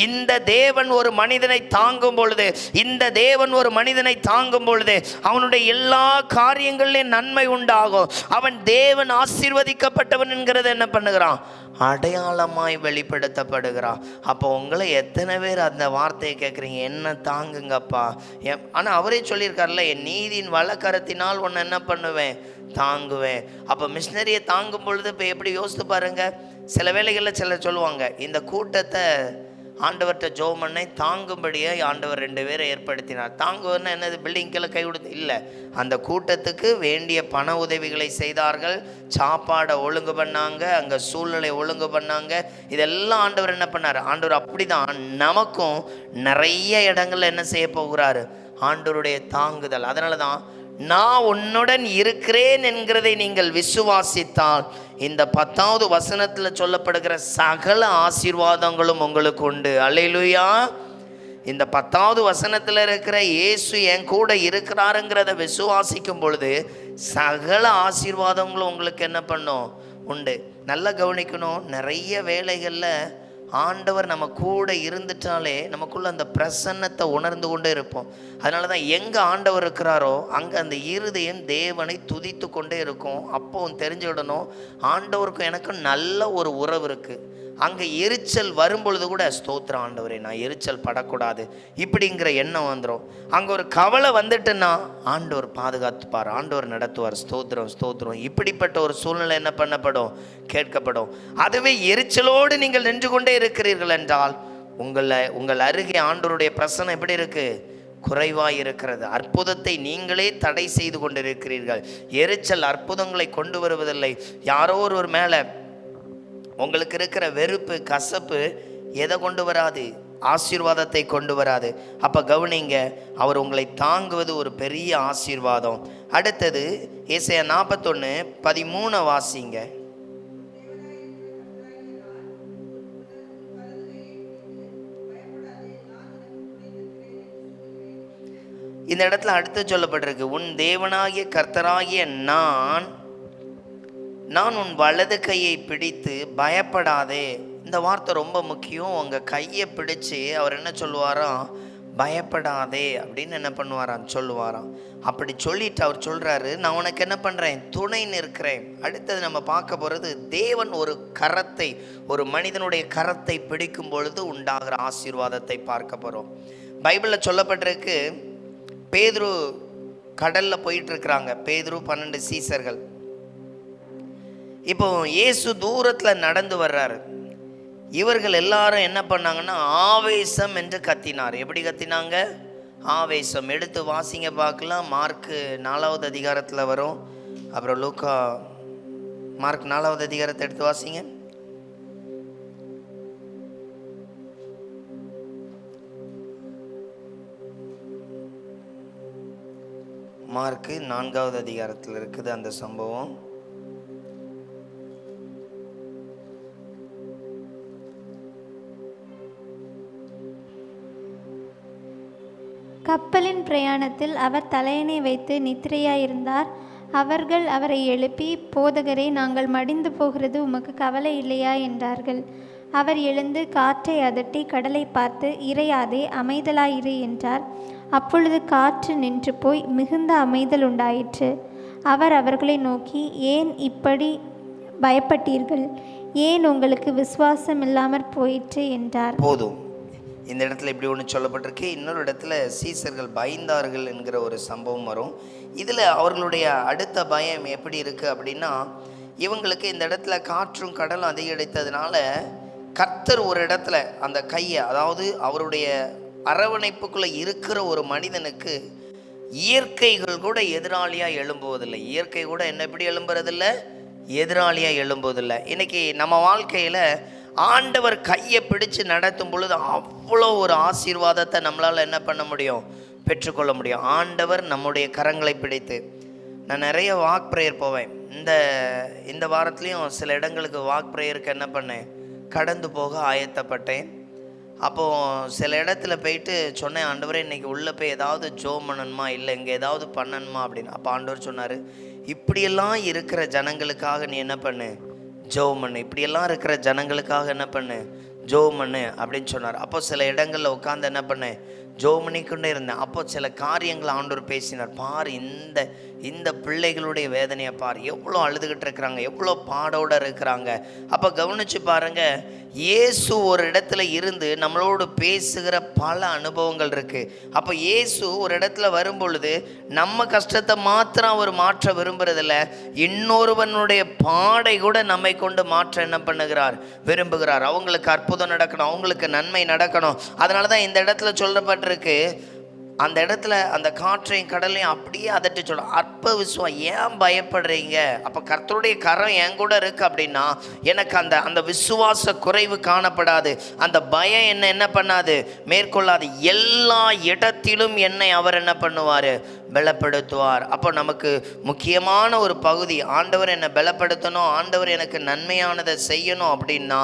இந்த தேவன் ஒரு மனிதனை தாங்கும் பொழுது, இந்த தேவன் ஒரு மனிதனை தாங்கும் பொழுது அவனுடைய எல்லா காரியங்களிலும் நன்மை உண்டாகும். அவன் தேவன் ஆசீர்வதிக்கப்பட்டவன் என்கிறது என்ன பண்ணுகிறான்? அடையாளமாய் வெளிப்படுத்தப்படுகிறான். அப்போ உங்களை எத்தனை பேர் அந்த வார்த்தையை கேட்குறீங்க, என்ன தாங்குங்கப்பா? ஆனால் அவரே சொல்லியிருக்காருல்ல, என் நீதியின் வலக்கரத்தினால் உன்னை என்ன பண்ணுவேன்? தாங்குவேன். அப்போ மிஷினரியை தாங்கும் பொழுது இப்போ எப்படி யோசித்து பாருங்க. சில வேளைகளில் சிலர் சொல்லுவாங்க, இந்த கூட்டத்தை ஆண்டவர்கிட்ட ஜெபம் பண்ணை தாங்கும்படியே ஆண்டவர் 2 பேரை ஏற்படுத்தினார். தாங்குவதுன்னா என்னது? பில்டிங்களை கை கொடுத்து இல்லை, அந்த கூட்டத்துக்கு வேண்டிய பண உதவிகளை செய்தார்கள், சாப்பாடை ஒழுங்கு பண்ணாங்க, அங்கே சூழ்நிலை ஒழுங்கு பண்ணாங்க. இதெல்லாம் ஆண்டவர் என்ன பண்ணார்? ஆண்டவர் அப்படி தான் நமக்கும் நிறைய இடங்கள்ல என்ன செய்ய போகிறாரு? ஆண்டவருடைய தாங்குதல். அதனால தான் நான் உன்னுடன் இருக்கிறேன் என்கிறதை நீங்கள் விசுவாசித்தால் இந்த 10வது வசனத்தில் சொல்லப்படுகிற சகல ஆசீர்வாதங்களும் உங்களுக்கு உண்டு. அல்லேலூயா. இந்த 10வது வசனத்தில் இருக்கிற இயேசு என் கூட இருக்கிறாருங்கிறத விசுவாசிக்கும் பொழுது சகல ஆசீர்வாதங்களும் உங்களுக்கு என்ன பண்ணும்? உண்டு. நல்லா கவனிக்கணும். நிறைய வேளைகளில் ஆண்டவர் நம்ம கூட இருந்துட்டாலே நமக்குள்ள அந்த பிரசன்னத்தை உணர்ந்து கொண்டே இருப்போம். அதனால தான் எங்கே ஆண்டவர் இருக்கிறாரோ அங்கே அந்த இருதயம் தேவனை துதித்து கொண்டே இருக்கும். அப்போ தெரிஞ்சுக்கிடணும், ஆண்டவருக்கும் எனக்கும் நல்ல ஒரு உறவு இருக்குது. அங்கே எரிச்சல் வரும்பொழுது கூட ஸ்தோத்திரம் ஆண்டவரே, நான் எரிச்சல் படக்கூடாது இப்படிங்கிற எண்ணம் வந்துடும். அங்கே ஒரு கவலை வந்துட்டுன்னா ஆண்டவர் பாதுகாத்துப்பார், ஆண்டவர் நடத்துவார், ஸ்தோத்திரம் ஸ்தோத்திரம். இப்படிப்பட்ட ஒரு சூழ்நிலை என்ன பண்ணப்படும்? கேட்கப்படும். அதுவே எரிச்சலோடு நீங்கள் நின்று கொண்டே இருக்கிறீர்கள் என்றால் உங்கள் அருகே ஆண்டவருடைய பிரசன்னம் எப்படி இருக்கு? குறைவாய் இருக்கிறது. அற்புதத்தை நீங்களே தடை செய்து கொண்டிருக்கிறீர்கள். எரிச்சல் அற்புதங்களை கொண்டு வருவதில்லை. யாரோ ஒரு மேலே உங்களுக்கு இருக்கிற வெறுப்பு, கசப்பு எதை கொண்டு வராது? ஆசீர்வாதத்தை கொண்டு வராது. அப்போ கவனிங்க, அவர் உங்களை தாங்குவது ஒரு பெரிய ஆசீர்வாதம். அடுத்தது ஏசாயா 41:13 வாசிங்க. இந்த இடத்துல அடுத்து சொல்லப்பட்டிருக்கு, உன் தேவனாகிய கர்த்தராகிய நான் உன் வலது கையை பிடித்து பயப்படாதே. இந்த வார்த்தை ரொம்ப முக்கியம். உங்கள் கையை பிடிச்சு அவர் என்ன சொல்லுவாராம்? பயப்படாதே அப்படின்னு என்ன பண்ணுவாராம்? சொல்லுவாராம். அப்படி சொல்லிட்டு அவர் சொல்கிறாரு, நான் உனக்கு என்ன பண்ணுறேன்? துணை நிற்கிறேன். அடுத்தது நம்ம பார்க்க போகிறது, தேவன் ஒரு கரத்தை, ஒரு மனிதனுடைய கரத்தை பிடிக்கும் பொழுது உண்டாகிற ஆசீர்வாதத்தை பார்க்க போகிறோம். பைபிளில் சொல்லப்பட்டிருக்கு, பேதுரு கடலில் போயிட்டுருக்குறாங்க. பேதுரு 12 சீசர்கள். இப்போ இயேசு தூரத்தில் நடந்து வர்றாரு. இவர்கள் எல்லாரும் என்ன பண்ணாங்கன்னா ஆவேசம் என்று கத்தினார். எப்படி கத்தினாங்க? ஆவேசம். எடுத்து வாசிங்க பார்க்கலாம். மார்க்கு 4வது அதிகாரத்தில் வரும். அப்புறம் லூக்கா, மார்க் 4வது அதிகாரத்தை எடுத்து வாசிங்க. மார்க்கு 4வது அதிகாரத்தில் இருக்குது அந்த சம்பவம். கப்பலின் பிரயாணத்தில் அவர் தலையணை வைத்து நித்திரையாயிருந்தார். அவர்கள் அவரை எழுப்பி, போதகரே, நாங்கள் மடிந்து போகிறது உமக்கு கவலை இல்லையா என்றார்கள். அவர் எழுந்து காற்றை அதட்டி கடலை பார்த்து, இறையாதே, அமைதலாயிரு என்றார். அப்பொழுது காற்று நின்று போய் மிகுந்த அமைதல் உண்டாயிற்று. அவர் அவர்களை நோக்கி, ஏன் இப்படி பயப்பட்டீர்கள்? ஏன் உங்களுக்கு விசுவாசம் இல்லாமற் போயிற்று என்றார். போதும். இந்த இடத்துல இப்படி ஒன்று சொல்லப்பட்டிருக்கு. இன்னொரு இடத்துல சீசர்கள் பயந்தார்கள் என்கிற ஒரு சம்பவம் வரும். இதில் அவர்களுடைய அடுத்த பயம் எப்படி இருக்குது அப்படின்னா, இவங்களுக்கு இந்த இடத்துல காற்றும் கடலும் அதிகரித்ததுனால கர்த்தர் ஒரு இடத்துல அந்த கையை, அதாவது அவருடைய அரவணைப்புக்குள்ளே இருக்கிற ஒரு மனிதனுக்கு இயற்கைகள் கூட எதிராளியாக எழும்புவதில்லை. இயற்கை கூட என்ன எப்படி எழும்புறதில்லை? எதிராளியாக எழும்புவதில்லை. இன்றைக்கி நம்ம வாழ்க்கையில் ஆண்டவர் கையை பிடிச்சு நடத்தும் பொழுது அவ்வளோ ஒரு ஆசீர்வாதத்தை நம்மளால் என்ன பண்ண முடியும்? பெற்றுக்கொள்ள முடியும். ஆண்டவர் நம்முடைய கரங்களை பிடித்து நான் நிறைய வாக் ப்ரேயர் போவேன். இந்த வாரத்துலேயும் சில இடங்களுக்கு வாக் ப்ரேயருக்கு என்ன பண்ணேன், கடந்து போக ஆயத்தப்பட்டேன். அப்போது சில இடத்துல போயிட்டு சொன்னேன், ஆண்டவரே இன்றைக்கி உள்ளே போய் ஏதாவது ஜோம் பண்ணணுமா, இல்லை இங்கே ஏதாவது பண்ணணுமா அப்படின்னு. அப்போ ஆண்டவர் சொன்னார், இப்படியெல்லாம் இருக்கிற ஜனங்களுக்காக நீ என்ன பண்ணு, ஜோம் பண்ணு. இப்படியெல்லாம் இருக்கிற ஜனங்களுக்காக என்ன பண்ணு, ஜோம் பண்ணு அப்படின்னு சொன்னார். அப்போ சில இடங்களில் உட்காந்து என்ன பண்ணேன், ஜோம் பண்ணிக்கொண்டே இருந்தேன். அப்போ சில காரியங்கள் ஆண்டவர் பேசினார். பார், இந்த பிள்ளைகளுடைய வேதனையை பார், எவ்வளோ அழுதுகிட்டு இருக்கிறாங்க, எவ்வளோ பாடோடு இருக்கிறாங்க. அப்போ கவனித்து பாருங்கள், இயேசு ஒரு இடத்துல இருந்து நம்மளோடு பேசுகிற பல அனுபவங்கள் இருக்குது. அப்போ இயேசு ஒரு இடத்துல வரும்பொழுது நம்ம கஷ்டத்தை மாத்திரம் அவர் மாற்ற விரும்புறதில்ல, இன்னொருவனுடைய பாடை கூட நம்மை கொண்டு மாற்ற என்ன பண்ணுகிறார், விரும்புகிறார். அவங்களுக்கு அற்புதம் நடக்கணும், அவங்களுக்கு நன்மை நடக்கணும். அதனால தான் இந்த இடத்துல சொல்லப்பட்டிருக்கு, அந்த இடத்துல அந்த காற்றையும் கடலையும் அப்படியே அதட்டி சொல்ல, அற்ப விசுவாசம், ஏன் பயப்படுறீங்க? அப்போ கர்த்தருடைய கரம் என் கூட இருக்கு அப்படின்னா எனக்கு அந்த விசுவாச குறைவு காணப்படாது, அந்த பயம் என்ன பண்ணாது, மேற்கொள்ளாது. எல்லா இடத்திலும் என்னை அவர் என்ன பண்ணுவார், பலப்படுத்துவார். அப்போ நமக்கு முக்கியமான ஒரு பகுதி, ஆண்டவர் என்னை பலப்படுத்தணும், ஆண்டவர் எனக்கு நன்மையானதை செய்யணும் அப்படின்னா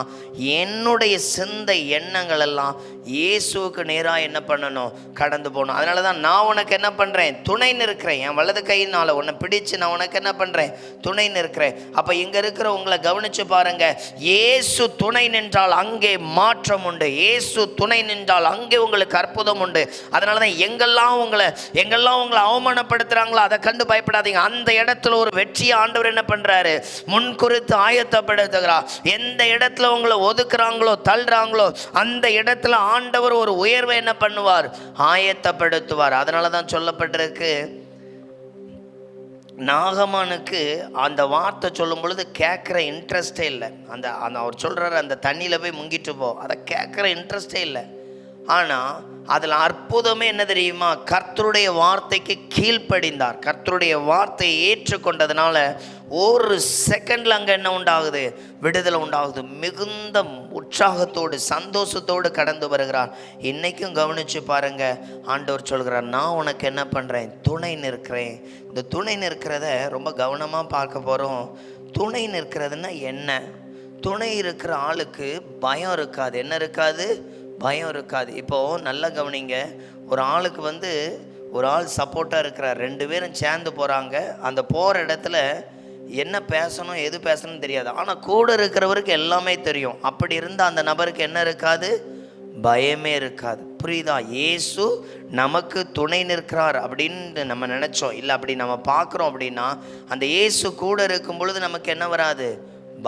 என்னுடைய சிந்தை எண்ணங்கள் எல்லாம் இயேசுவுக்கு நேராக என்ன பண்ணணும், கடந்து போகணும். அதனால தான் நான் உனக்கு என்ன பண்ணுறேன், துணை நிற்கிறேன். என் வலது கையினால் உன்னை பிடிச்சு நான் உனக்கு என்ன பண்ணுறேன், துணை நிற்கிறேன். அப்போ இங்கே இருக்கிற உங்களை கவனித்து பாருங்கள், இயேசு துணை நின்றால் அங்கே மாற்றம் உண்டு, இயேசு துணை நின்றால் அங்கே உங்களுக்கு அற்புதம் உண்டு. அதனால தான் எங்கெல்லாம் உங்களை அவமானப்படுத்துகிறாங்களோ அதை கண்டு பயப்படாதீங்க. அந்த இடத்துல ஒரு வெற்றியை ஆண்டவர் என்ன பண்ணுறாரு, முன்குறித்து ஆயத்தப்படுத்துகிறார். எந்த இடத்துல உங்களை ஒதுக்குறாங்களோ தள்ளுறாங்களோ அந்த இடத்துல ஆண்டவர் ஒரு உயர்வை என்ன பண்ணுவார், ஆயத்தப்படுத்துவார். அதனால தான் சொல்லப்பட்டிருக்கு, நாகமானுக்கு அந்த வார்த்தை சொல்லும் பொழுது கேட்குற இன்ட்ரெஸ்டே இல்லை. அந்த அவர் சொல்கிறார், அந்த தண்ணியில் போய் முங்கிட்டு போ, அதை கேட்குற இன்ட்ரெஸ்டே இல்லை. ஆனால் அதில் அற்புதமே என்ன தெரியுமா, கர்த்தருடைய வார்த்தைக்கு கீழ்ப்படிந்தார். கர்த்தருடைய வார்த்தையை ஏற்றுக்கொண்டதுனால ஒரு செகண்டில் அங்கே என்ன உண்டாகுது, விடுதலை உண்டாகுது. மிகுந்த உற்சாகத்தோடு சந்தோஷத்தோடு கடந்து வருகிறார். இன்றைக்கும் கவனித்து பாருங்கள், ஆண்டவர் சொல்கிறார், நான் உனக்கு என்ன பண்ணுறேன், துணை நிற்கிறேன். இந்த துணை நிற்கிறத ரொம்ப கவனமாக பார்க்க போகிறோம். துணை நிற்கிறதுனா என்ன? துணை இருக்கிற ஆளுக்கு பயம் இருக்காது. என்ன இருக்காது, பயம் இருக்காது. இப்போது நல்லா கவனிங்க, ஒரு ஆளுக்கு ஒரு ஆள் சப்போர்ட்டாக இருக்கிறார், 2 பேரும் சேர்ந்து போகிறாங்க. அந்த போகிற இடத்துல என்ன பேசணும் எது பேசணும்னு தெரியாது, ஆனால் கூட இருக்கிறவருக்கு எல்லாமே தெரியும். அப்படி இருந்தால் அந்த நபருக்கு என்ன இருக்காது, பயமே இருக்காது. புரியுதா? இயேசு நமக்கு துணை நிற்கிறார் அப்படின்னு நம்ம நினச்சோம், இல்லை அப்படி நம்ம பார்க்குறோம் அப்படின்னா அந்த இயேசு கூட இருக்கும் பொழுது நமக்கு என்ன வராது,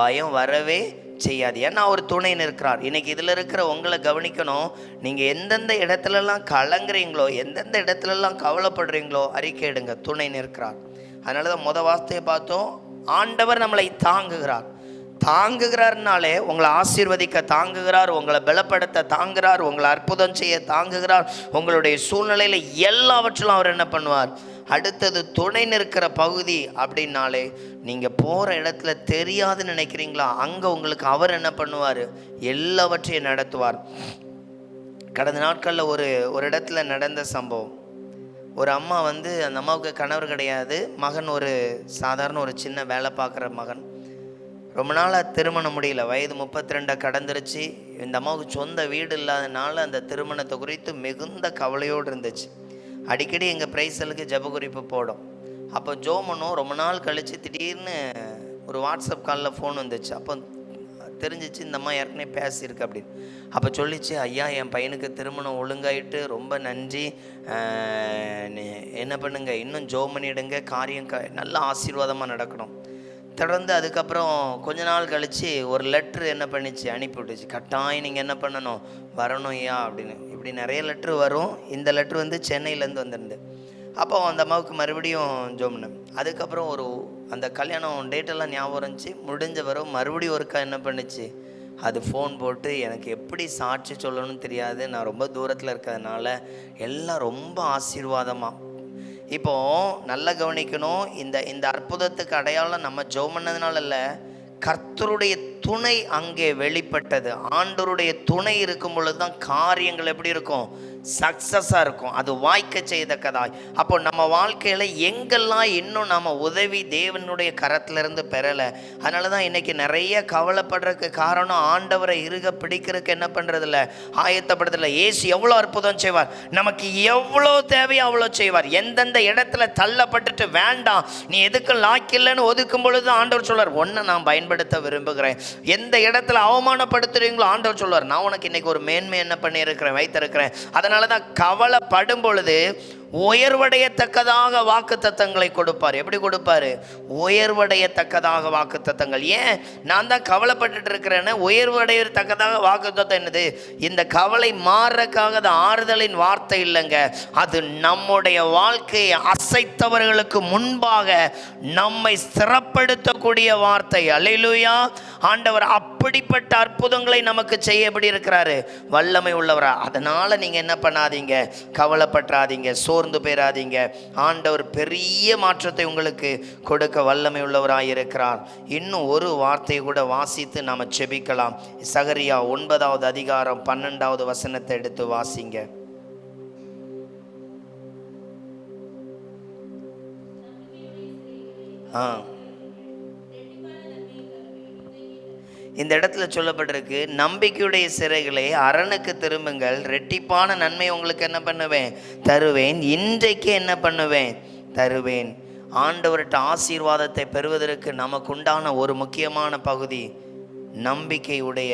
பயம் வரவே செய்யாது. ஏன்னா அவர் துணை நிற்கிறார். இன்னைக்கு இதில் இருக்கிற உங்களை கவனிக்கணும், நீங்கள் எந்தெந்த இடத்துலலாம் கலங்குறீங்களோ, எந்தெந்த இடத்துலலாம் கவலைப்படுறீங்களோ அறிக்கை எடுங்க, துணை நிற்கிறார். அதனால தான் வார்த்தையை பார்த்தோம், ஆண்டவர் நம்மளை தாங்குகிறார்னாலே உங்களை ஆசீர்வதிக்க தாங்குகிறார், உங்களை பலப்படுத்த தாங்குகிறார், உங்களை அற்புதம் செய்ய தாங்குகிறார். உங்களுடைய சூழ்நிலையில் எல்லாவற்றிலும் அவர் என்ன பண்ணுவார். அடுத்தது துணை நிற்கிற பகுதி அப்படின்னாலே, நீங்கள் போகிற இடத்துல தெரியாதுன்னு நினைக்கிறீங்களா, அங்கே உங்களுக்கு அவர் என்ன பண்ணுவார், எல்லாவற்றையும் நடத்துவார். கடந்த நாட்களில் ஒரு இடத்துல நடந்த சம்பவம், ஒரு அம்மா அந்த அம்மாவுக்கு கணவர் கிடையாது, மகன் ஒரு சாதாரண ஒரு சின்ன வேலை பார்க்குற மகன். ரொம்ப நாளாக திருமணம் முடியல, வயது 32 கடந்துருச்சு. இந்த அம்மாவுக்கு சொந்த வீடு இல்லாதனால அந்த திருமணத்தை குறித்து மிகுந்த கவலையோடு இருந்துச்சு. அடிக்கடி எங்கள் பிரைசலுக்கு ஜப குறிப்பு போடும். அப்போ ஜோமனும் ரொம்ப நாள் கழித்து திடீர்னு ஒரு வாட்ஸ்அப் காலில் ஃபோன் வந்துச்சு. அப்போ தெரிஞ்சிச்சு இந்த அம்மா ஏற்கனவே பேசியிருக்கு அப்படின்னு. அப்போ சொல்லிச்சு, ஐயா என் பையனுக்கு திருமணம் ஒழுங்காயிட்டு, ரொம்ப நன்றி, என்ன பண்ணுங்க, இன்னும் ஜோம் பண்ணிவிடுங்க, காரியம் நல்ல ஆசீர்வாதமாக நடக்கணும். தொடர்ந்து அதுக்கப்புறம் கொஞ்ச நாள் கழித்து ஒரு லெட்ரு என்ன பண்ணிச்சு, அனுப்பி விட்டுச்சு, கட்டாயம் நீங்கள் என்ன பண்ணணும், வரணும் ஐயா அப்படின்னு. இப்படி நிறைய லெட்ரு வரும். இந்த லெட்ரு சென்னையிலேருந்து வந்திருந்து. அப்போ அந்த அம்மாவுக்கு மறுபடியும் ஜோம்னு. அதுக்கப்புறம் அந்த கல்யாணம் டேட்டெல்லாம் ஞாபகம் இருந்துச்சு. முடிஞ்ச வரும் மறுபடியும் ஒருக்கா என்ன பண்ணிச்சு, அது ஃபோன் போட்டு, எனக்கு எப்படி சாட்சி சொல்லணும்னு தெரியாது, நான் ரொம்ப தூரத்தில் இருக்கிறதுனால எல்லாம் ரொம்ப ஆசீர்வாதமாக. இப்போது நல்லா கவனிக்கணும், இந்த அற்புதத்துக்கு அடையாளம் நம்ம ஜெபம் பண்ணதுனால இல்லை, கர்த்தருடைய துணை அங்கே வெளிப்பட்டது. ஆண்டவருடைய துணை இருக்கும் பொழுது தான் காரியங்கள் எப்படி இருக்கும்? சக்சஸாக இருக்கும், அது வாய்க்க செய்தக்கதாய். அப்போ நம்ம வாழ்க்கையில் எங்கெல்லாம் இன்னும் நம்ம உதவி தேவனுடைய கரத்திலிருந்து பெறலை. அதனால தான் இன்னைக்கு நிறைய கவலைப்படுறதுக்கு காரணம் ஆண்டவரை இருக பிடிக்கிறதுக்கு என்ன பண்ணுறதில்ல, ஆயத்தப்படுறதில்ல. இயேசு எவ்வளோ அற்புதம் செய்வார், நமக்கு எவ்வளோ தேவையோ அவ்வளோ செய்வார். எந்தெந்த இடத்துல தள்ளப்பட்டுட்டு வேண்டாம் நீ எதுக்கு லாக்கில்லைன்னு ஒதுக்கும் பொழுது ஆண்டவர் சொல்வார், ஒன்றை நான் பயன்படுத்த விரும்புகிறேன். எந்த இடத்துல அவமானப்படுத்துறீங்களோ ஆண்டவர் சொல்வார், நான் உனக்கு இன்னைக்கு ஒரு மேன்மை என்ன பண்ணியிருக்கிறேன், வைத்திருக்கிறேன். அதனால தான் கவலைப்படும் பொழுது உயர்வடையத்தக்கதாக வாக்குத்தத்தங்களை கொடுப்பார். எப்படி கொடுப்பாரு? உயர்வடையத்தக்கதாக வாக்குத்தத்தங்கள். ஏன் நான் தான் கவலைப்பட்டுட்டு இருக்கிறேன்னு உயர்வடையத்தக்கதாக வாக்குத்தத்தம் என்னது? இந்த கவலை மாறக்காக அது ஆறுதலின் வார்த்தை இல்லைங்க, அது நம்முடைய வாழ்க்கையை அசைத்தவர்களுக்கு முன்பாக நம்மை சிறப்படுத்தக்கூடிய வார்த்தை. அல்லேலூயா. ஆண்டவர் அப்படிப்பட்ட அற்புதங்களை நமக்கு செய்ய எப்படி இருக்கிறாரு? வல்லமை உள்ளவரா. அதனால நீங்க என்ன பண்ணாதீங்க, கவலைப்படாதீங்க, சோர்ந்து போயிடாதீங்க. ஆண்டவர் பெரிய மாற்றத்தை உங்களுக்கு கொடுக்க வல்லமை உள்ளவராய் இருக்கிறார். இன்னும் ஒரு வார்த்தையை கூட வாசித்து நாம செபிக்கலாம். சகரியா 9வது அதிகாரம் 12வது வசனத்தை எடுத்து வாசிங்க. இந்த இடத்துல சொல்லப்பட்டிருக்கு, நம்பிக்கையுடைய சிறைகளே அரணுக்கு திரும்புங்கள், ரெட்டிப்பான நன்மை உங்களுக்கு என்ன பண்ணுவேன்? தருவேன். இன்றைக்கு என்ன பண்ணுவேன்? தருவேன். ஆண்டவர்கிட்ட ஆசீர்வாதத்தை பெறுவதற்கு நமக்கு உண்டான ஒரு முக்கியமான பகுதி நம்பிக்கையுடைய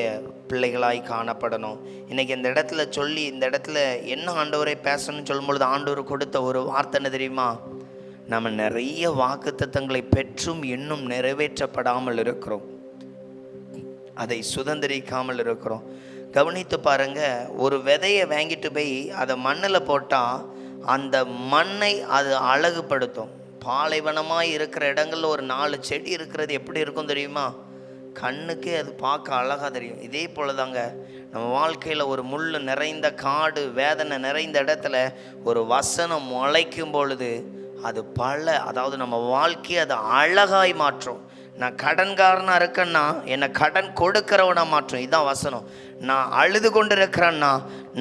பிள்ளைகளாய் காணப்படணும். இன்னைக்கு இந்த இடத்துல சொல்லி, இந்த இடத்துல என்ன ஆண்டவரை பேசணும்னு சொல்லும்பொழுது ஆண்டவர் கொடுத்த ஒரு வார்த்தை என்ன தெரியுமா? நம்ம நிறைய வாக்குத்தத்தங்களை பெற்றும் இன்னும் நிறைவேற்றப்படாமல் இருக்கிறோம், அதை சுதந்திரிக்காமல் இருக்கிறோம். கவனித்து பாருங்க, ஒரு விதையை வாங்கிட்டு போய் அதை மண்ணில் போட்டால் அந்த மண்ணை அது அழகுபடுத்தும். பாலைவனமாக இருக்கிற இடங்களில் ஒரு 4 செடி இருக்கிறது எப்படி இருக்கும் தெரியுமா? கண்ணுக்கே அது பார்க்க அழகாக தெரியும். இதே போல தாங்க நம்ம வாழ்க்கையில் ஒரு முள் நிறைந்த காடு, வேதனை நிறைந்த இடத்துல ஒரு வசனம் முளைக்கும் பொழுது அது அதாவது நம்ம வாழ்க்கையை அது அழகாய் மாற்றும். நான் கடன்காரனாக இருக்கேன்னா என்னை கடன் கொடுக்கிறவனாக மாற்றும். இதுதான் வசனம். நான் அழுது கொண்டு இருக்கிறேன்னா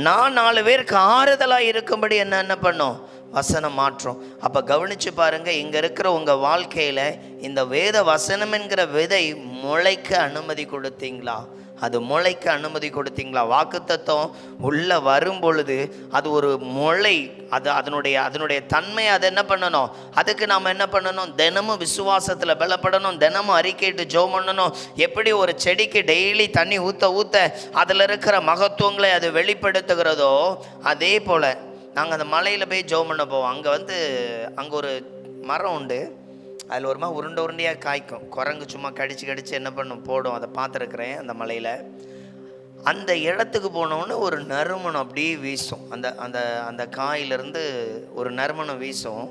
நான் 4 பேருக்கு ஆறுதலாக இருக்கும்படி என்ன பண்ணும்? வசனம் மாற்றும். அப்போ கவனித்து பாருங்கள், இங்கே இருக்கிற உங்கள் வாழ்க்கையில் இந்த வேத வசனம் என்கிற விதை முளைக்க அனுமதி கொடுத்தீங்களா? அது முளைக்க அனுமதி கொடுத்தீங்களா? வாக்குத்தத்தம் உள்ளே வரும் பொழுது அது ஒரு முளை, அது அதனுடைய தன்மை. அதை என்ன பண்ணணும்? அதுக்கு நாம் என்ன பண்ணணும்? தினமும் விசுவாசத்தில் பலப்படணும், தினமும் அறிக்கையிட்டு ஜெபம் பண்ணணும். எப்படி ஒரு செடிக்கு டெய்லி தண்ணி ஊற்ற அதில் இருக்கிற மகத்துவங்களை அது வெளிப்படுத்துகிறதோ அதே போல் நாங்கள் அந்த மலையில் போய் ஜெபம் பண்ண போவோம். அங்கே ஒரு மரம் உண்டு, அதில் ஒரு மாதிரி உருண்டையாக காய்க்கும். குரங்கு சும்மா கடிச்சு என்ன பண்ணும்? போடும். அதை பார்த்துருக்குறேன் அந்த மலையில். அந்த இடத்துக்கு போனோன்னு ஒரு நறுமணம் அப்படியே வீசும். அந்த காயிலிருந்து ஒரு நறுமணம் வீசும்.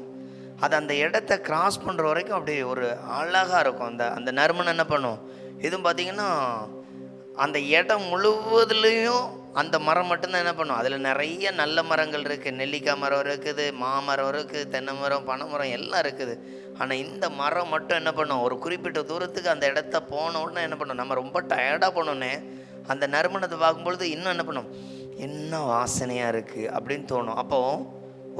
அது அந்த இடத்த கிராஸ் பண்ணுற வரைக்கும் அப்படி ஒரு அழகாக இருக்கும். அந்த நறுமணம் என்ன பண்ணும்? இதுவும் பார்த்திங்கன்னா அந்த இடம் முழுவதுலேயும் அந்த மரம் மட்டும்தான் என்ன பண்ணும்? அதில் நிறைய நல்ல மரங்கள் இருக்குது. நெல்லிக்காய் மரம் இருக்குது, மாமரம் இருக்குது, தென்னை மரம், பனை மரம் எல்லாம் இருக்குது. ஆனால் இந்த மரம் மட்டும் என்ன பண்ணும்? ஒரு குறிப்பிட்ட தூரத்துக்கு அந்த இடத்த போன உடனே என்ன பண்ணும்? நம்ம ரொம்ப டயர்டாக போனோன்னே அந்த நறுமணத்தை பார்க்கும்பொழுது இன்னும் என்ன பண்ணும்? என்ன வாசனையாக இருக்குது அப்படின்னு தோணும். அப்போது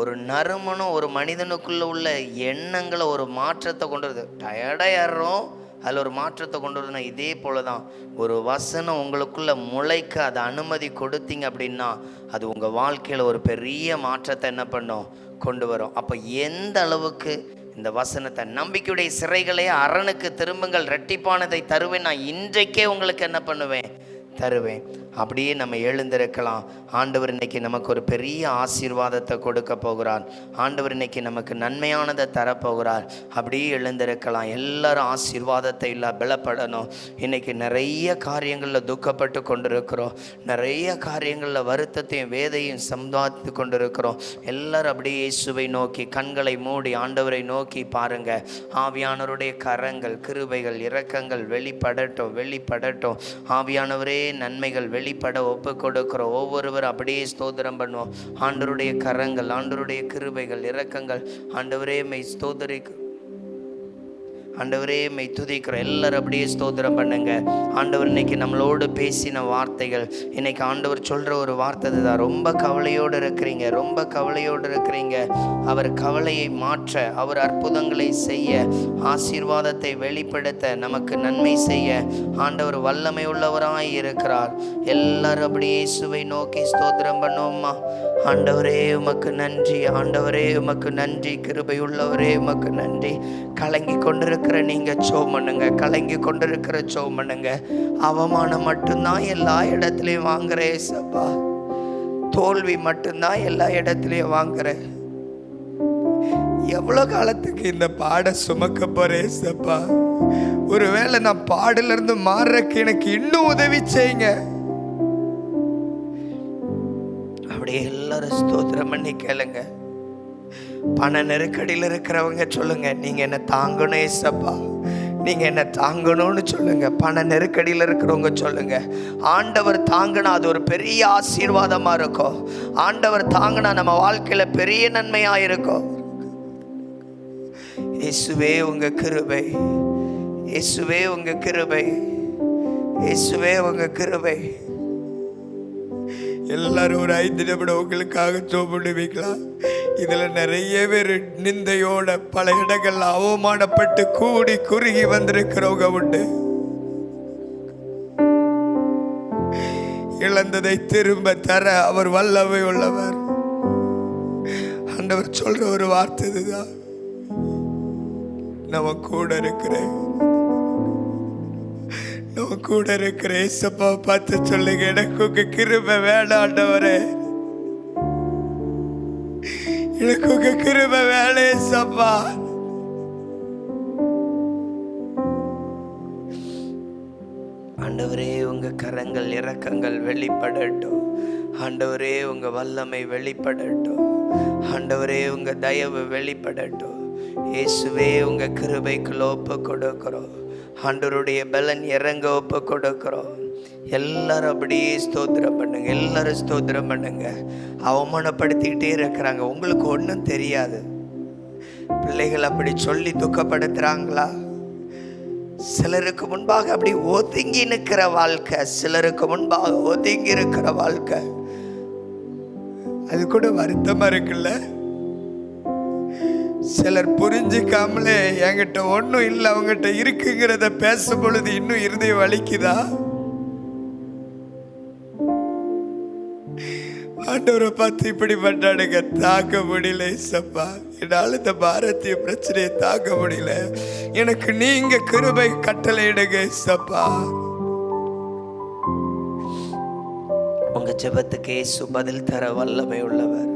ஒரு நறுமணம் ஒரு மனிதனுக்குள்ளே உள்ள எண்ணங்களை ஒரு மாற்றத்தை கொண்டு வருது. டயர்டாக ஏறுறோம், அதில் ஒரு மாற்றத்தை கொண்டு வருதுன்னா இதே போல தான் ஒரு வசனம் உங்களுக்குள்ளே முளைக்க அதை அனுமதி கொடுத்தீங்க அப்படின்னா அது உங்கள் வாழ்க்கையில் ஒரு பெரிய மாற்றத்தை என்ன பண்ணும்? கொண்டு வரும். அப்போ எந்த அளவுக்கு இந்த வசனத்தை, நம்பிக்கையுடைய சிறைகளே அரணுக்கு திரும்புங்கள், இரட்டிப்பானதை தருவேன், நான் இன்றைக்கே உங்களுக்கு என்ன பண்ணுவேன்? தருவேன். அப்படியே நம்ம எழுந்திருக்கலாம். ஆண்டவர் இன்னைக்கு நமக்கு ஒரு பெரிய ஆசீர்வாதத்தை கொடுக்க போகிறார். ஆண்டவர் இன்னைக்கு நமக்கு நன்மையானதை தரப்போகிறார். அப்படியே எழுந்திருக்கலாம். எல்லாரும் ஆசீர்வாதத்தை இல்லை பலப்படணும். இன்னைக்கு நிறைய காரியங்களில் துக்கப்பட்டு கொண்டிருக்கிறோம், நிறைய காரியங்களில் வருத்தத்தையும் வேதையும் சம்பாதித்து கொண்டிருக்கிறோம். எல்லாரும் அப்படியே இயேசுவை நோக்கி கண்களை மூடி ஆண்டவரை நோக்கி பாருங்க. ஆவியானவருடைய கரங்கள், கிருபைகள், இரக்கங்கள் வெளிப்படட்டும். ஆவியானவரே நன்மைகள் வெளிப்பட ஒப்பு கொடுக்கிறோம். ஒவ்வொருவர் அப்படியே ஸ்தோத்திரம் பண்ணுவோம். ஆண்டவருடைய கரங்கள், ஆண்டவருடைய கிருபைகள், இரக்கங்கள், ஆண்டவரே மெய் ஸ்தோத்திரிக்கு ஆண்டவரே மை துதிக்கிறோம். எல்லாரும் அப்படியே ஸ்தோத்திரம் பண்ணுங்க. ஆண்டவர் இன்னைக்கு நம்மளோடு பேசின வார்த்தைகள், இன்னைக்கு ஆண்டவர் சொல்கிற ஒரு வார்த்தை தான், ரொம்ப கவலையோடு இருக்கிறீங்க, ரொம்ப கவலையோடு இருக்கிறீங்க. அவர் கவலையை மாற்ற, அவர் அற்புதங்களை செய்ய, ஆசீர்வாதத்தை வெளிப்படுத்த, நமக்கு நன்மை செய்ய ஆண்டவர் வல்லமை உள்ளவராய் இருக்கிறார். எல்லாரும் அப்படியே இயேசுவை நோக்கி ஸ்தோத்திரம் பண்ணுவோம்மா. ஆண்டவரே உமக்கு நன்றி, ஆண்டவரே உமக்கு நன்றி, கிருபை உள்ளவரே உமக்கு நன்றி. கலங்கி கொண்டிருக்கிற நீங்க ஜெபம் பண்ணுங்க, கலங்கி கொண்டிருக்கிற ஜெபம் பண்ணுங்க. அவமானம் மட்டும்தான் எல்லா இடத்துலையும் வாங்குறேன் ஏசப்பா, தோல்வி மட்டும்தான் எல்லா இடத்துலையும் வாங்குறேன். எவ்வளோ காலத்துக்கு இந்த பாட சுமக்க போறேன் ஏசப்பா? ஒருவேளை நான் பாடலிருந்து மாறுறக்கு எனக்கு இன்னும் உதவி செய்யுங்க. அப்படியே எல்லாரும் ஸ்தோத்திரம் பண்ணி கேளுங்க. பண நெருக்கடியில் இருக்கிறவங்க சொல்லுங்க, நீங்க என்ன தாங்கணும் ஏசப்பா, நீங்க என்ன தாங்கணும்னு சொல்லுங்க. பண நெருக்கடியில் இருக்கிறவங்க சொல்லுங்க, ஆண்டவர் தாங்கினா அது ஒரு பெரிய ஆசீர்வாதமா இருக்கும். ஆண்டவர் தாங்கினா நம்ம வாழ்க்கையில பெரிய நன்மையா இருக்கும். இயேசுவே உங்க கிருபை, இயேசுவே உங்க கிருபை, இயேசுவே உங்க கிருபை. எல்லாரும் ஒரு 5 நிமிடம் உங்களுக்காக ஜெபிக்கலாம். இதுல நிறைய பேர் நிந்தையோட பல இடங்கள்ல அவமானப்பட்டு கூடி குறுகி வந்திருக்கிறவங்க உண்டு. இழந்ததை திரும்ப தர அவர் வல்லமை உள்ளவர். ஆண்டவர் சொல்ற ஒரு வார்த்தை இதுதான், நம்ம கூட இருக்கிறேன், நம்ம கூட இருக்கிற ஏசப்பா பார்த்து சொல்லுங்க, எனக்கு உங்க கிருபை வேண்டாம் ஆண்டவரே, எனக்கு உங்க கிருபை வேணே ஏசப்பா. ஆண்டவரே உங்க கரங்கள் இரக்கங்கள் வெளிப்படட்டும். ஆண்டவரே உங்க வல்லமை வெளிப்படட்டும். ஆண்டவரே உங்க தயவு வெளிப்படட்டும். இயேசுவே உங்க கிருபைக்குள்ள ஒப்பு கொடுக்கிறோம். ஆண்டவருடைய பலன் இறங்க ஒப்பு கொடுக்கிறோம். எல்லாரும் அப்படியே ஸ்தோத்திரம் பண்ணுங்க, எல்லாரும் ஸ்தோத்திரம் பண்ணுங்க. அவமானப்படுத்திக்கிட்டே இருக்கிறாங்க, உங்களுக்கு ஒன்றும் தெரியாது. பிள்ளைகள் அப்படி சொல்லி துக்கப்படுத்துறாங்களா? சிலருக்கு முன்பாக அப்படி ஒதுங்கி நிற்கிற வாழ்க்கை, சிலருக்கு முன்பாக ஒதுங்கி இருக்கிற வாழ்க்கை, அது கூட வருத்தமா இருக்குல்ல? சிலர் புரிஞ்சுக்காமலே என்கிட்ட ஒன்றும் இல்லை அவங்ககிட்ட இருக்குங்கிறத பேசும் பொழுது இன்னும் இருதயம் வலிக்குதா? ஆண்டவரை பார்த்து இப்படி பண்றானுங்க, தாக்க முடியல ஏசப்பா, என்னால் இந்த பாரதிய பிரச்சனையை தாக்க முடியல, எனக்கு நீங்க கிருபை கட்டளையிடுங்க ஏசப்பா. உங்க ஜெபத்துக்கு இயேசு பதில் தர வல்லமை உள்ளவர்.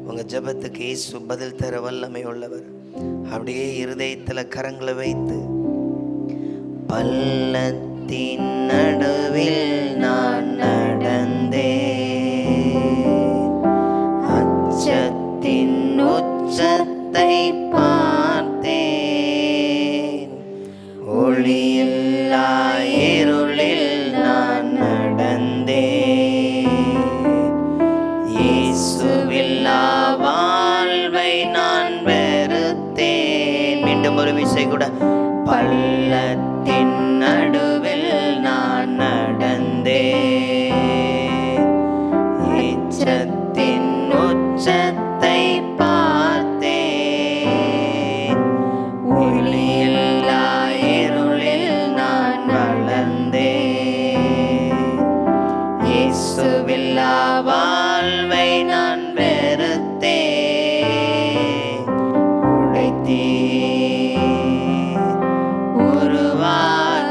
உங்க ஜெபத்துக்கு இயேசு பதில் தர வல்லமை உள்ளவர். அப்படியே இருதயத்துல கரங்களை வைத்து, பள்ளத்தின் நடுவில் நான் நடந்தேன், அச்சத்தின் உச்சத்தை பார்த்தேன், ஒளியில்லா இருளில் நான் நடந்தேன், இயேசுவில்லா வாழ்வை நான் வெறுத்தேன். மீண்டும் ஒரு விசை கூட, பள்ளத்தின் நடுவில் நான் நடந்தேன், இச்சத்தின் உச்சத்தை பார்த்தேன், ஒளியில்லா இருளில் நான் வளர்ந்தேன், இயேசுவில்லா வாழ்வை நான் வெறுத்தேன், உடைத்தேன், உருவாக்கினீர்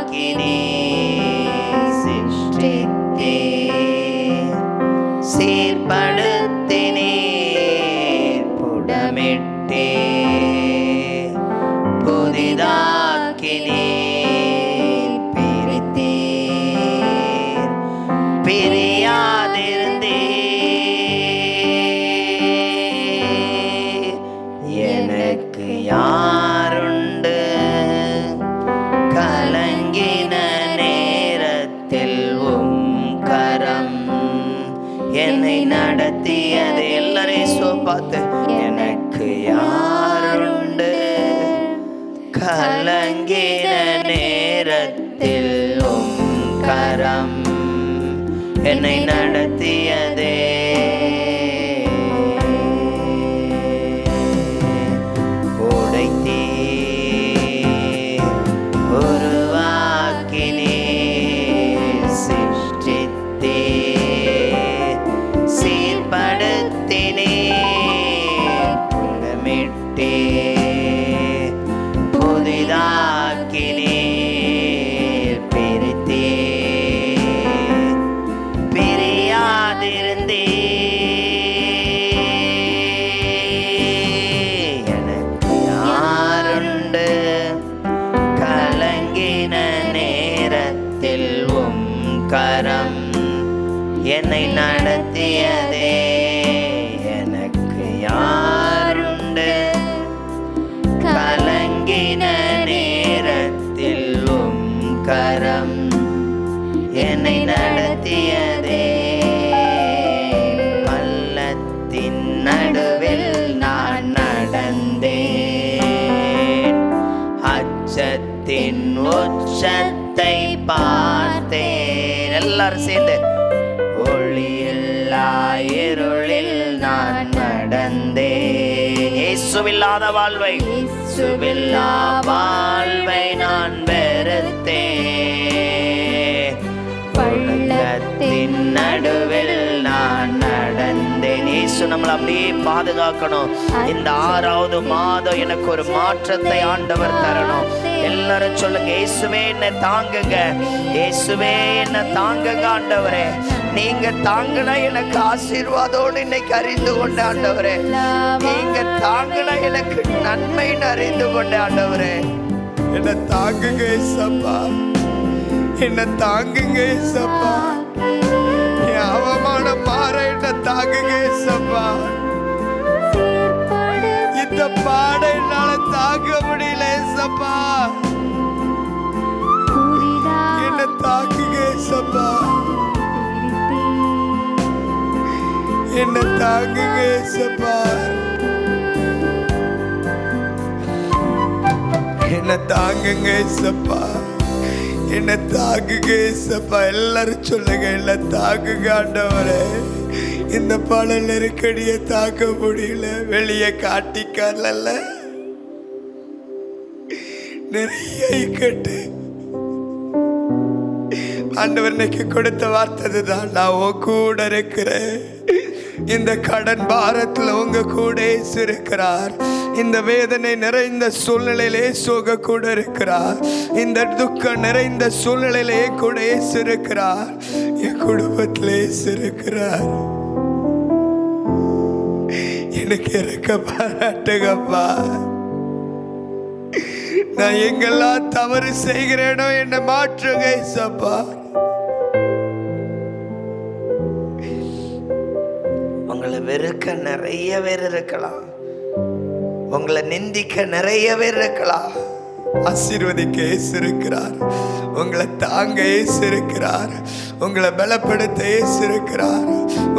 கலங்கின நேரத்தில் உம் கரம் என்னை நடத்தியதே. உடைத்தீ உருவாக்கினே சிருஷ்டித்தே சீர்படுத்தினே புடமிட்டே புதிதாக்கினே பிரித்தே பிரியாதிருந்தே எனக்கு யாருண்டு கலங்கின நேரத்தில் உம் கரம் என்னை நடத்தியதே. எனக்கு யாருண்டு கலங்கின நேரத்தில் உம் கரம் என்னை நடத்தியதே. பள்ளத்தின் நடுவில் நான் நடந்தேன், அச்சத்தின் உச்சத்தை பார்த்தேன். எல்லாரும் சேர்ந்து ஒளியில்லா இருளில் நான் நடந்தேன். இயேசுவில்லாத வாழ்வை இயேசுவில்லா வாழ்வை நான் வெறுத்தேன். பள்ளத்தின் நடுவில் நான் நடந்தேன். இயேசு நம்மளை அப்படியே பாதுகாக்கணும். இந்த 6வது மாதம் எனக்கு ஒரு மாற்றத்தை ஆண்டவர் தரணும். எல்லாரும் சொல்லுங்க, இயேசுவே என்னை தாங்குங்க, இயேசுவே என்னை தாங்குங்க ஆண்டவரே. நீங்க தாங்கினா எனக்கு ஆசீர்வாதோடு இன்னைக்கு அறிந்து கொண்ட ஆண்டவரே. நீங்க தாங்கினா எனக்கு நன்மைன்னு அறிந்து கொண்ட ஆண்டவரே. என்ன தாங்குங்க ஏசப்பா, என்ன தாங்குங்க ஏசப்பா. என் அவமானம் மாற என்ன தாங்குங்க ஏசப்பா. இந்த பாட என்னால தாங்க முடியல ஏசப்பா. என்ன தாங்குங்க ஏசப்பா, என்ன தாங்குங்க ஏசப்பா, என்ன தாங்குங்க ஏசப்பா, என்ன தாங்குங்க ஏசப்பா. எல்லாரும் சொல்லுங்க, என்ன தாங்குங்க ஆண்டவரே. இந்த பல நெருக்கடியை தாக்க முடியல. வெளியே காட்டிக்கல நிறைய இக்கட்டு. ஆண்டவர் இன்னைக்கு கொடுத்த வார்த்தை தான், நான் உன் கூட இருக்கிறேன். இந்த கடன் பாரத்துல உங்க கூட இருக்கிறார். இந்த வேதனை நிறைந்த சூழ்நிலையிலே சோக கூட இருக்கிறார். இந்த துக்கம் நிறைந்த சூழ்நிலையிலே கூட இருக்கிறார். என் குடும்பத்திலே இருக்கிறார். எனக்கு இறக்க பாராட்டுங்கப்பா. நான் எங்கெல்லாம் தவறு செய்கிறேனோ என்னை மாற்றுங்க ஏசப்பா. உங்களை வெறுக்க நிறைய பேர் இருக்கலாம், உங்களை நிந்திக்க நிறைய பேர் இருக்கலாம். ஆசீர்வதிக்க இயேசு இருக்கிறார். உங்களை தாங்க இயேசு இருக்கிறார். உங்களை பலப்படுத்த இயேசு இருக்கிறார்.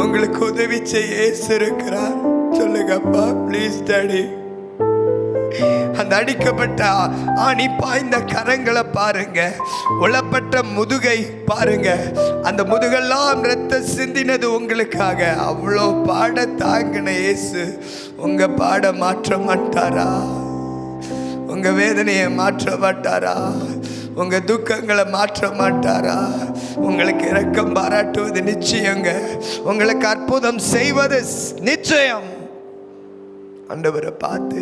உங்களுக்கு உதவி செய்ய இயேசு இருக்கிறார். சொல்லுங்கப்பா ப்ளீஸ் டாடி. அந்த அடிக்கப்பட்ட ஆணி பாய்ந்த கரங்களை பாருங்க, உளப்பட்ட முதுகை பாருங்க. அந்த முதுகெல்லாம் ரத்த சிந்தினது உங்களுக்காக. அவ்வளோ பாட தாங்கின இயேசு உங்க பாட மாற்ற மாட்டாரா? உங்க வேதனையை மாற்ற மாட்டாரா? உங்க துக்கங்களை மாற்ற மாட்டாரா? உங்களுக்கு இரக்கம் பாராட்டுவது நிச்சயங்க. உங்களுக்கு அற்புதம் செய்வது நிச்சயம். ஆண்டவரை பார்த்து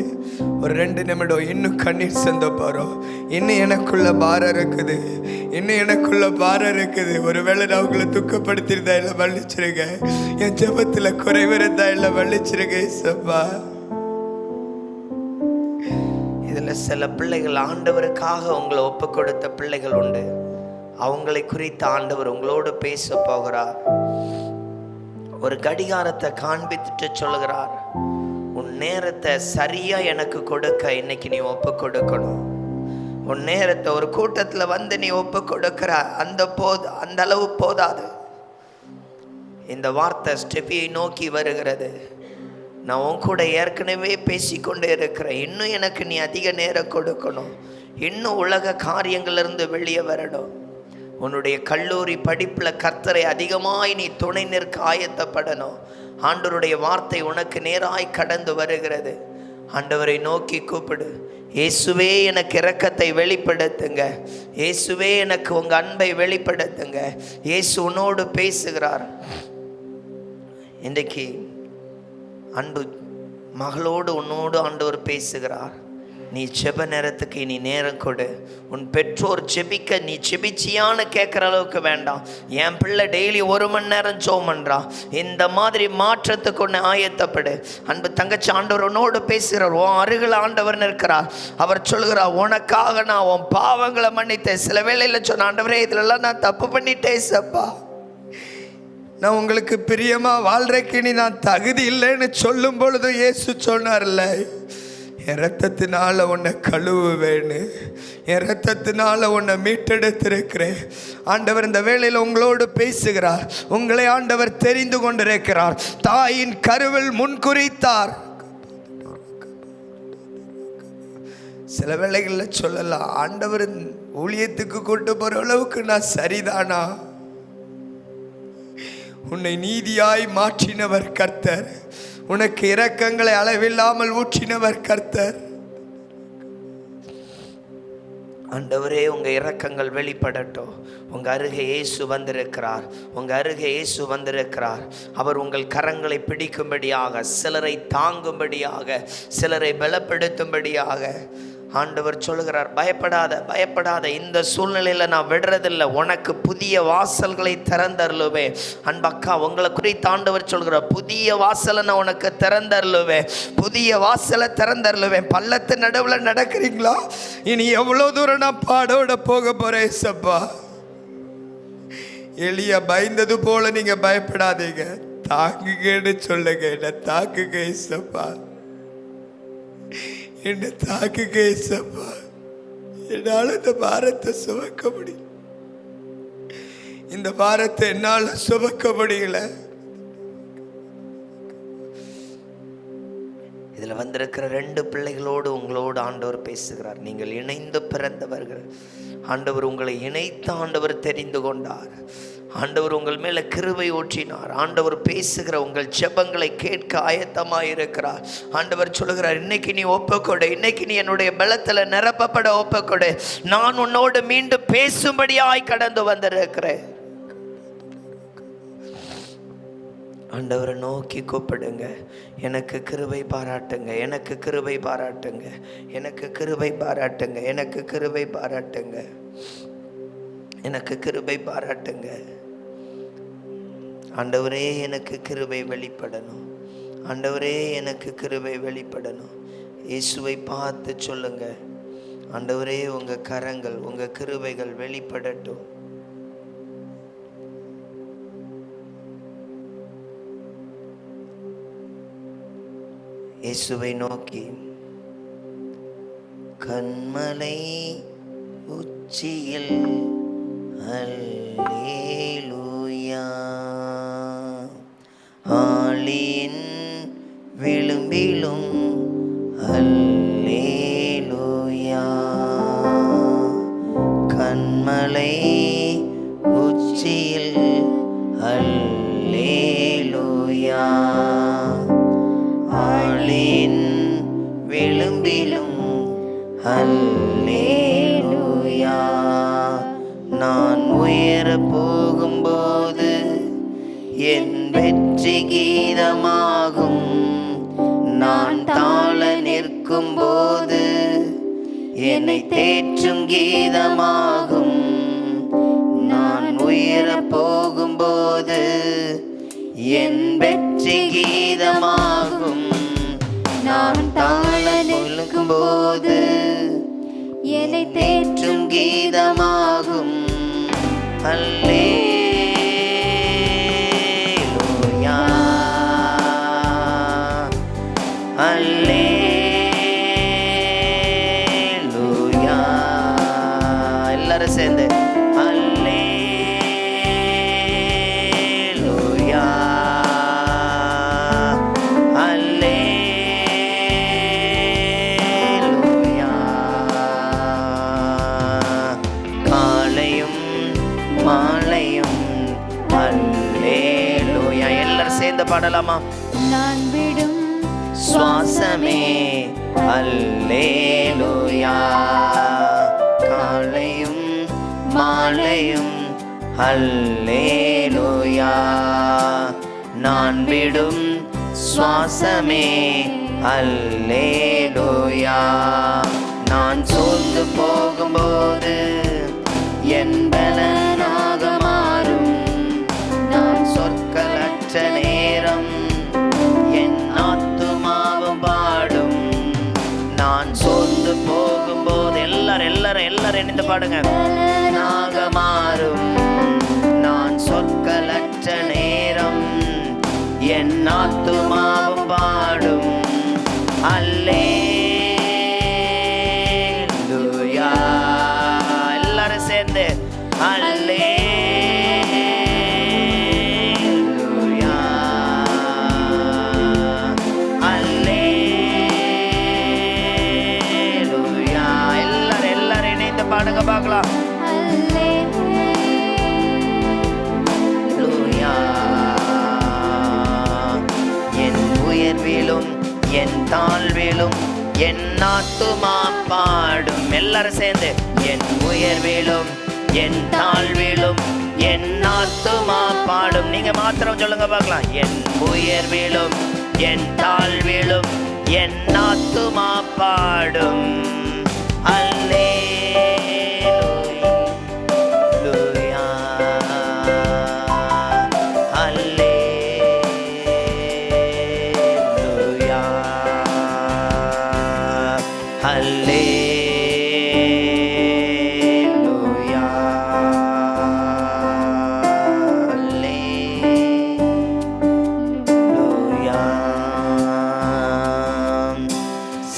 ஒரு 2 நிமிடம் இன்னும் கண்ணீர் சிந்த போறோம். இன்னும் எனக்குள்ள பாரம் இருக்குது, இன்னும் எனக்குள்ள பாரம் இருக்குது. ஒருவேளை நான் உங்களை துக்கப்படுத்திருந்தா இல்லை மன்னிச்சிருங்க. என் ஜெபத்துல குறைவிருந்தா இல்லை மன்னிச்சிருங்க ஏசப்பா. இதுல சில பிள்ளைகள் ஆண்டவருக்காக உங்களை ஒப்பு கொடுத்த பிள்ளைகள் உண்டு. அவங்களை குறித்து ஆண்டவர் உங்களோடு பேச போகிறார். ஒரு கடிகாரத்தை காண்பித்துட்டு சொல்லுகிறார், உன் நேரத்தை சரியா எனக்கு கொடுக்க இன்னைக்கு நீ ஒப்பு கொடுக்கணும். உன் நேரத்தை ஒரு கூட்டத்தில் வந்து நீ ஒப்பு கொடுக்கிற அந்த அளவு போதாது. இந்த வார்த்தை ஸ்டெபியை நோக்கி வருகிறது. நான் உன் கூட ஏற்கனவே பேசிக்கொண்டே இருக்கிறேன், இன்னும் எனக்கு நீ அதிக நேரம் கொடுக்கணும், இன்னும் உலக காரியங்களிலிருந்து வெளியே வரணும். உன்னுடைய கல்லூரி படிப்பில் கர்த்தரை அதிகமாய் நீ துணை நிற்க ஆயத்தப்படணும். ஆண்டவருடைய வார்த்தை உனக்கு நேராய் கடந்து வருகிறது. ஆண்டவரை நோக்கி கூப்பிடு. இயேசுவே எனக்கு இரக்கத்தை வெளிப்படுத்துங்க, இயேசுவே எனக்கு உங்கள் அன்பை வெளிப்படுத்துங்க. இயேசு உன்னோடு பேசுகிறார். இன்றைக்கு அன்பு மகளோடு உன்னோடு ஆண்டவர் பேசுகிறார். நீ ஜெப நேரத்துக்கு இனி நேரம் கொடு. உன் பெற்றோர் ஜெபிக்க நீ ஜெபிச்சியான்னு கேட்குற அளவுக்கு வேண்டாம். என் பிள்ளை டெய்லி 1 மணி நேரம் ஜெபம் பண்ணுறான், இந்த மாதிரி மாற்றத்துக்கு ஒன்று ஆயத்தப்படு. அன்பு தங்கச்சி, ஆண்டவர் உன்னோடு பேசுகிறார். உன் அருகில் ஆண்டவர் இருக்கிறார். அவர் சொல்கிறார், உனக்காக நான் உன் பாவங்களை மன்னித்தேன். சில வேளையில் சொன்ன, ஆண்டவரே இதிலெல்லாம் நான் தப்பு பண்ணிட்டேன் சப்பா, நான் உங்களுக்கு பிரியமா வாழ்றதுக்கு இனி நான் தகுதி இல்லைன்னு சொல்லும் பொழுது இயேசு சொன்னார்ல, என் ரத்தத்தினால உன்னை கழுவுவேன்னு, என் ரத்தத்தினால உன்னை மீட்டெடுத்திருக்கிறேன். ஆண்டவர் இந்த வேளையில் உங்களோடு பேசுகிறார். உங்களை ஆண்டவர் தெரிந்து கொண்டிருக்கிறார். தாயின் கருவில் முன்குறித்தார். சில வேளைகளில் சொல்லலாம், ஆண்டவர் ஊழியத்துக்கு கொண்டு போகிற அளவுக்கு நான் சரிதானா? உன்னை நீதியாய் மாற்றினவர் கர்த்தர். உனக்கு இரக்கங்களை அளவில்லாமல் ஊற்றினவர் கர்த்தர். ஆண்டவரே, உங்க இரக்கங்கள் வெளிப்படட்டும். உங்க அருகே இயேசு வந்திருக்கிறார். உங்க அருகே இயேசு வந்திருக்கிறார். அவர் உங்கள் கரங்களை பிடிக்கும்படியாக, சிலரை தாங்கும்படியாக, சிலரை பலப்படுத்தும்படியாக ஆண்டவர் சொல்லுகிறார். பயப்படாத, பயப்படாத, இந்த சூழ்நிலையில் நான் விடுறதில்லை, உனக்கு புதிய வாசல்களை திறந்தருளுவேன். அன்பக்கா, உங்களை குறித்து ஆண்டவர் சொல்கிறார், புதிய வாசலை நான் உனக்கு திறந்தருளுவேன், புதிய வாசலை திறந்தருளுவேன். பள்ளத்து நடுவில் நடக்கிறீங்களா? இனி எவ்வளோ தூரம் நான் பாடோட போக போறேன் சப்பா. எலியா பயந்தது போல நீங்க பயப்படாதீங்க, தாங்குங்கன்னு சொல்லுங்க. என்ன தாக்குங்க சப்பா, என்ன தாக்குங்க ஏசப்பா. என்னால் இந்த பாரத்தை சுமக்க முடியும், இந்த பாரத்தை என்னால் சுமக்க முடியல. இதில் வந்திருக்கிற 2 பிள்ளைகளோடு உங்களோடு ஆண்டவர் பேசுகிறார். நீங்கள் இணைந்து பிறந்தவர்கள். ஆண்டவர் உங்களை இணைத்து ஆண்டவர் தெரிந்து கொண்டார். ஆண்டவர் உங்கள் மேலே கிருபை ஊற்றினார். ஆண்டவர் பேசுகிற உங்கள் ஜெபங்களை கேட்க ஆயத்தமாக இருக்கிறார். ஆண்டவர் சொல்லுகிறார், இன்னைக்கு நீ ஒப்புக்கொடு, இன்னைக்கு நீ என்னுடைய பலத்தில் நிரப்பப்பட ஒப்புக்கொடு. நான் உன்னோடு மீண்டும் பேசும்படியாய் கடந்து வந்திருக்கிறேன். ஆண்டவரை நோக்கி கூப்பிடுங்க. எனக்கு கிருபை பாராட்டுங்க, எனக்கு கிருபை பாராட்டுங்க, எனக்கு கிருபை பாராட்டுங்க, எனக்கு கிருபை பாராட்டுங்க, எனக்கு கிருபை பாராட்டுங்க. ஆண்டவரே, எனக்கு கிருபை வெளிப்படணும். ஆண்டவரே, எனக்கு கிருபை வெளிப்படணும். இயேசுவை பார்த்து சொல்லுங்க, ஆண்டவரே, உங்க கரங்கள், உங்க கிருபைகள் வெளிப்படட்டும். இயேசுவை நோக்கி, கண்மலை உச்சியில் அல்லேலூயா, ஆழியின் விளிம்பிலும் அல்லேலூயா, கண்மலை உச்சியில் அல்லேலூயா, ஆழியின் விளிம்பிலும் அல்லேலூயா. நான் உயர போகும்போது என் வெற்றி கீதமாகும், நான் தாழ நிற்கும் போது என்னை தேற்றும் கீதமாகும். நான் உயர போகும்போது என் வெற்றி கீதமாகும், நான் தாழ நிற்கும் போது என்னை தேற்றும் கீதமாகும். அல்லேலூயா, அல்லேலூயா. எல்லாரும் சேர்ந்து அல்லேலூயா, அல்லேலூயா. இணைந்து பாடலாமா? நான் விடும் சுவாசமே அல்லேலூயா, காலையும் மாலையும் அல்லேலூயா, நான் விடும் சுவாசமே அல்லேலூயா, நான் சோர்ந்து போகும்போது என் பலனாக மாறும், நான் சொற்களற்ற நேரம் என் ஆத்துமாவும் பாடும், நான் சோர்ந்து போகும்போது எல்லாரும் இணைந்து பாடுங்க. நாக மாறும், நான் சொற்களற்ற நேரம் என் ஆத்துமாவும் பாடும், அல்லேலூயா. எல்லாரும் சேர்ந்து அல்லேலூயா, அல்லேலூயா. எல்லாரும் இணைந்து பாடுங்க பார்க்கலாம். அல்லேலூயா, என் உயர்விலும் என் தாழ்விலும் என் ஆத்துமா பாடும். எல்லாரும் சேர்ந்து என் உயர்விலும் என் தாழ்விலும் என் ஆத்துமா பாடும். நீங்க மாத்திரம் சொல்லுங்க பார்க்கலாம். என் உயர்விலும் என் தாழ்விலும் என் ஆத்துமா பாடும். அல்லேலூயா, அல்லேலூயா, அல்லேலூயா, அல்லேலூயா.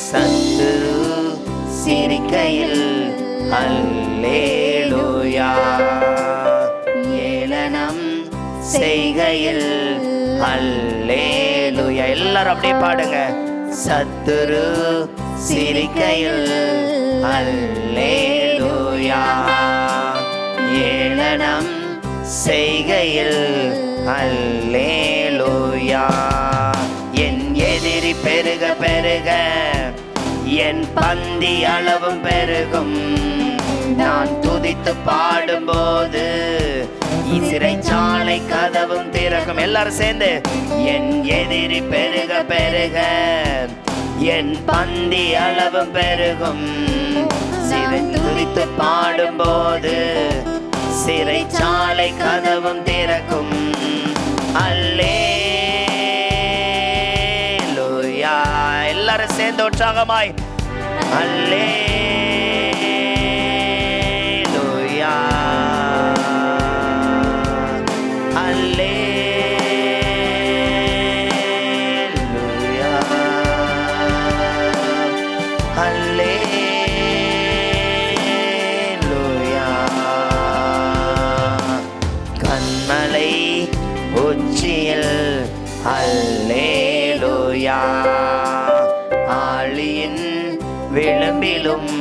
சத்துரு சிரிக்கையில் அல்லேலூயா, ஏளனம் செய்கையில் அல்லேலூயா. எல்லாரும் அப்படியே பாடுங்க. சத்துரு சிரிக்கையில் அல்லேலூயா, ஏளனம் செய்கையில் அல்லேலூயா. என் எதிரி பெருக பெருக என் பந்தி அளவும் பெருகும், நான் துதித்து பாடும்போது சிறைச்சாலை கதவும் திறக்கும். எல்லாரும் சேர்ந்து என் எதிரி பெருக பெருக என் பந்தி அளவும் பெருகும், துதித்து பாடும்போது சிறைச்சாலை கதவும் திறக்கும். அல்லேலூயா. எல்லாரும் சேர்ந்து உற்சாகமாய் அல்லேலூயா, அல்லேலூயா, அல்லேலூயா. கண்மலை உச்சியில் அல்லேலூயா, ஆழியின் விளிம்பிலும்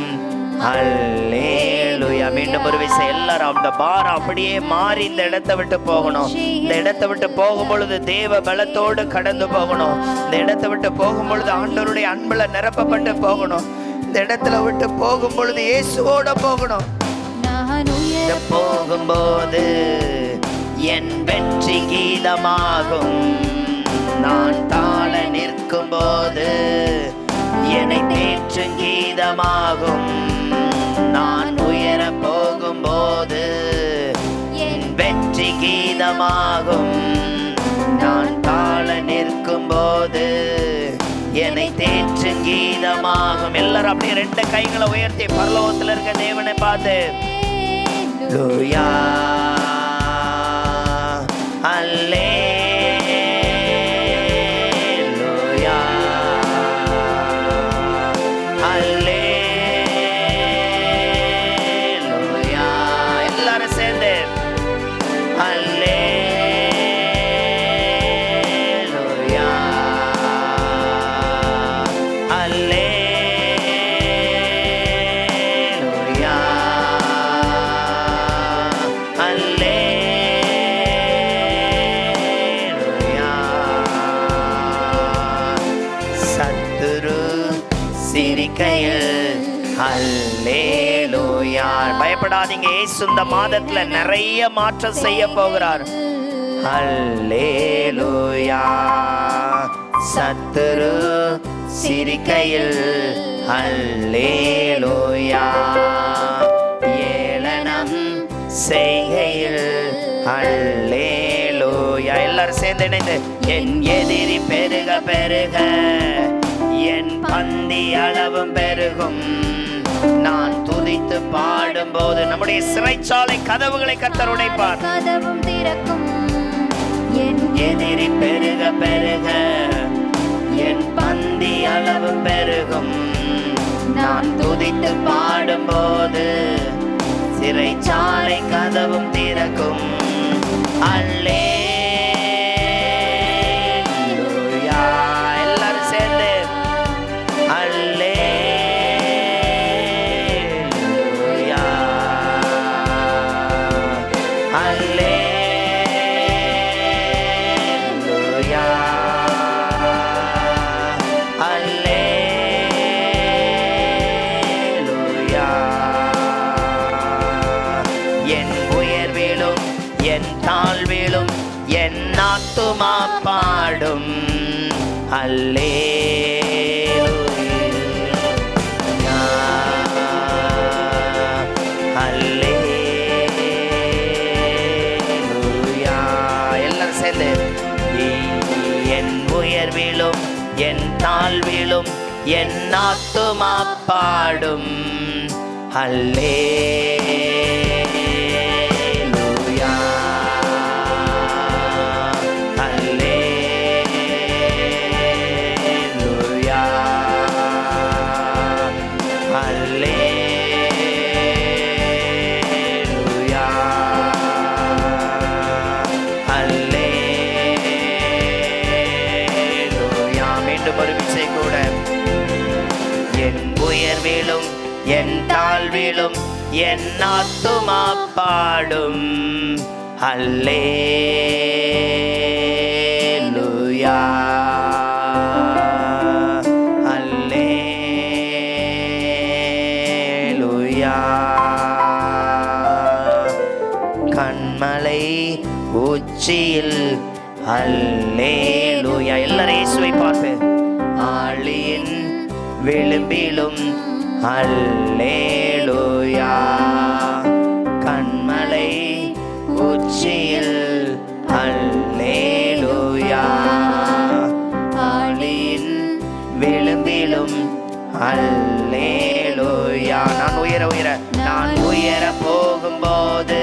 அல்லேலூயா. மீண்டும் ஒரு விஷயம், எல்லாரும் அந்த பாரம் அப்படியே மாறி இந்த இடத்தை விட்டு போகணும். இந்த இடத்தை விட்டு போகும் பொழுது தேவ பலத்தோடு கடந்து போகணும். இந்த இடத்தை விட்டு போகும் பொழுது ஆண்டவருடைய அன்புல நிரப்பப்பட்டு போகணும். இந்த இடத்துல விட்டு போகும் பொழுது இயேசுவோட போகணும். போகும்போது என் வெற்றி கீதமாகும், நான் தாழ நிற்கும் போது என்னை தேற்றும் கீதமாகும், நான் உயர போகும்போது என் வெற்றி கீதமாகும், நான் தாழ நிற்கும் போது என்னை தேற்றும் கீதமாகும். எல்லாரும் அப்படியே ரெண்டு கைகளை உயர்த்தி பரலோகத்தில் இருக்க தேவனை பார்த்து லூயா அல்லேலூயா, அல்லேலூயா. எல்லாரும் சேர்ந்து அல்லேலூயா, அல்லேலூயா, அல்லேலூயா, அல்லேலூயா. பயப்படாதீங்க, இயேசு இந்த மாதத்துல நிறைய மாற்றம் செய்ய போகிறார். அல்லேலூயா. சத்துரு சிரிக்கையில் அல்லேலூயா. ஏளனம் செய்கையில் அல்லேலூயா. எல்லாரும் சேர்ந்து இணைந்து என் எதிரி பெருக பெருக என் பந்தி அளவும் பெருகும். நான் துதித்து பாடும்போது நம்முடைய சிறைச்சாலை கதவுகளை கர்த்தர் உடைப்பார். கதவும் திறக்கும். என் எதிரி பெருக பெருக என் பந்தி அளவு பெருகும். நான் துதித்து பாடும்போது சிறைச்சாலை கதவும் திறக்கும். அல்லேலூயா. எல்லாரும் சேர்ந்து அல்லேலூயா. அல்லேலூயா. அல்லேலூயா. என் உயர்விலும் என் தாழ்விலும் என் ஆத்துமா பாடும். அல்லேலூயா. அல்லேலூயா. எல்லாரும் சேர்ந்து என் உயர்விலும் என் தாழ்விலும் என் ஆத்துமா பாடும். அல்லேலூயா. அல்லேலூயா. அல்லேலூயா. அல்லேலூயா. மீண்டும் ஒரு விசை கூட. என் உயர்விலும் என் தாழ்விலும் என் ஆத்துமா பாடும். அல்லேலூயா. அல்லேலூயா. கண்மலை உச்சியில் அல்லேலூயா. எல்லாரும் இயேசுவை பார்த்து ஆழியின் விளிம்பிலும் அல்லேலூயா. கண்மலை உச்சியில் அல்லேலூயா. ஆழியின் விளிம்பிலும் அல்லேலூயா. நான் உயர போகும்போது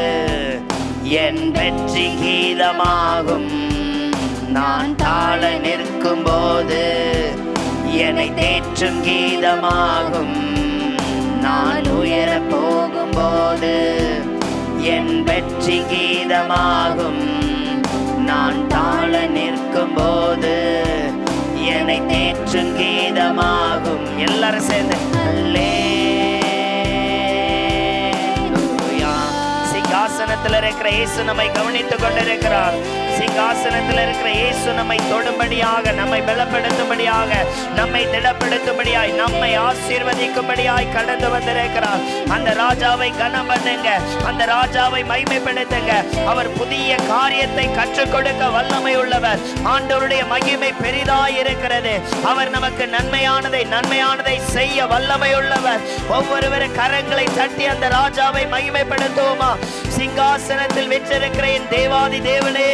என் வெற்றி கீதமாகும். நான் தாழ நிற்கும் போது என்னை தேற்றும் கீதமாகும். நான் உயர போகும்போது என் வெற்றி கீதமாகும். நான் தாழ நிற்கும் போது என்னை தேற்றும் கீதமாகும். எல்லாரும் சேர்ந்து அல்லேலூயா. சிங்காசனத்தில் இருக்கிற இயேசு நம்மை கவனித்துக் கொண்டிருக்கிறார். சிங்காசனத்தில் இருக்கிற இயேசு நம்மை தொடும்படியாக, நம்மை பலப்படுத்தும்படியாக, நம்மை திடப்படுத்தும்படியாய், நம்மை ஆசீர்வதிக்கும்படியாய் கடந்து வந்திருக்கிறார். அந்த ராஜாவை கனம் பண்ணுங்க, அந்த ராஜாவை மகிமைப்படுத்துங்க. அவர் புதிய காரியத்தை கற்றுக் கொடுக்க வல்லமை உள்ளவர். ஆண்டவருடைய மகிமை பெரிதாய் இருக்கிறது. அவர் நமக்கு நன்மையானதை செய்ய வல்லமை உள்ளவர். ஒவ்வொருவரு கரங்களை தட்டி அந்த ராஜாவை மகிமைப்படுத்துவோமா? சிங்காசனத்தில் வீற்றிருக்கிற என் தேவாதி தேவனே,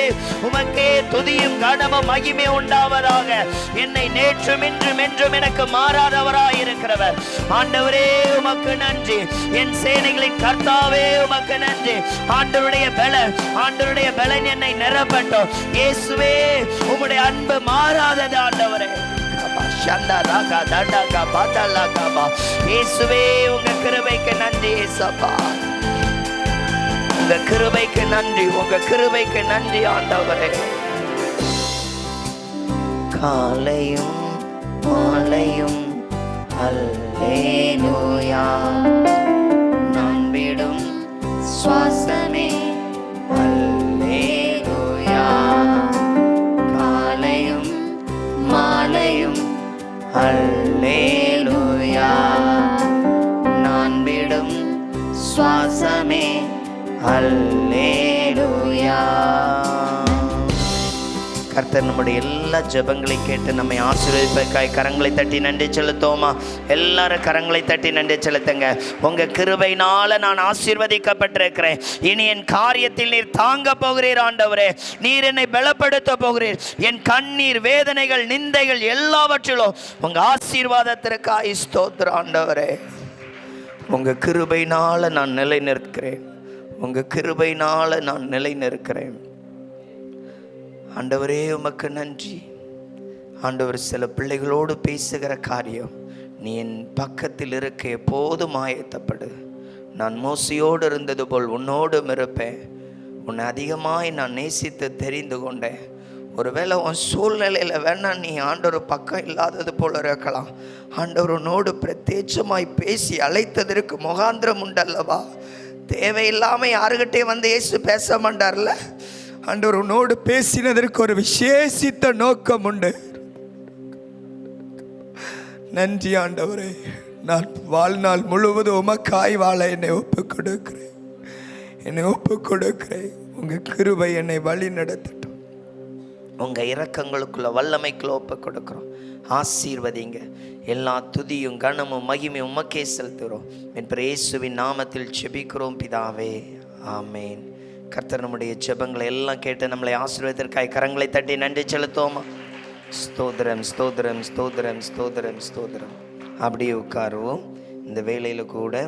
உமக்கே துதியும் கனமும் மகிமை உண்டாவதாக. என்னை நேற்றும் இன்றும் என்றும் எனக்கு மாறாதவராய் இருக்கிறவர் ஆண்டவரே, உமக்கு நன்றி. என் சேனைகளின் கர்த்தாவே, உமக்கு நன்றி. ஆண்டவருடைய பலன் என்னை நிரப்பட்டும். இயேசுவே, உம்முடைய அன்பு மாறாதது ஆண்டவரே. இயேசுவே, உங்க கிருபைக்கு நன்றி. ஏசப்பா, உங்க கிருபைக்கு நன்றி, உங்க கிருபைக்கு நன்றி ஆண்டவரே. காலையும் மாலையும் அல்லேலூயா. நான் விடும் சுவாசமே அல்லேலூயா. காலையும் மாலையும் அல்லேலூயா. சுவாசமே அல்லேலூயா. கர்த்தர் நம்முடைய எல்லா ஜெபங்களை கேட்டு நம்மை ஆசீர்வதிப்பதற்காய் கரங்களை தட்டி நன்றி செலுத்துவோமா? எல்லாரும் கரங்களை தட்டி நன்றி செலுத்துங்க. உங்க கிருபையினால நான் ஆசீர்வதிக்கப்பட்டிருக்கிறேன். இனி என் காரியத்தில் நீர் தாங்க போகிறீர் ஆண்டவரே. நீர் என்னை பலப்படுத்த போகிறீர். என் கண்ணீர், வேதனைகள், நிந்தைகள் எல்லாவற்றிலும் உங்க ஆசீர்வாதத்திற்காய் ஸ்தோத்திரம் ஆண்டவரே. உங்க கிருபையினால நான் நிலை நிற்கிறேன். உங்க கிருபையினால நான் நிலை நிற்கிறேன் ஆண்டவரே. உமக்கு நன்றி ஆண்டவர். சில பிள்ளைகளோடு பேசுகிற காரியம், நீ என் பக்கத்தில் இருக்க எப்போதும் ஆயத்தப்படு. நான் மோசையோடு இருந்தது போல் உன்னோடும் இருப்பேன். உன்னை அதிகமாய் நான் நேசித்து தெரிந்து கொண்டேன். ஒருவேளை உன் சூழ்நிலையில் வேணா நீ ஆண்டவர் பக்கம் இல்லாதது போல இருக்கலாம். ஆண்டவர் உன்னோடு பிரத்யேகமாய் பேசி அழைத்ததற்கு முகாந்திரம் உண்டல்லவா? தேவையில்லாமல் யாருக்கிட்டே வந்து இயேசு பேச மாட்டார்ல. ஆண்டவர் உன்னோடு பேசினதற்கு ஒரு விசேஷித்த நோக்கம் உண்டு. நன்றி ஆண்டவரே. நான் வாழ்நாள் முழுவதும் உமக்காய் வாழ என்னை ஒப்பு கொடுக்கிறேன். என்னை ஒப்பு கொடுக்கிறேன். உங்கள் கிருபை என்னை வழி நடத்தட்டும். உங்கள் இரக்கங்களுக்குள்ள வல்லமைக்குள்ள ஒப்பு கொடுக்குறோம். ஆசீர்வதிங்க. எல்லா துதியும் கனமும் மகிமையும் உமக்கே செலுத்துகிறோம். என் இயேசுவின் நாமத்தில் ஜெபிக்கிறோம் பிதாவே, ஆமேன். கர்த்தர் நம்முடைய ஜெபங்களை எல்லாம் கேட்டு நம்மளை ஆசீர்வதிற்காய் கரங்களை தட்டி நன்றி செலுத்துவோமா? ஸ்தோத்திரம், ஸ்தோத்திரம், ஸ்தோத்திரம், ஸ்தோத்திரம், ஸ்தோத்திரம். அப்படியே உட்காருவோம். இந்த வேளையில் கூட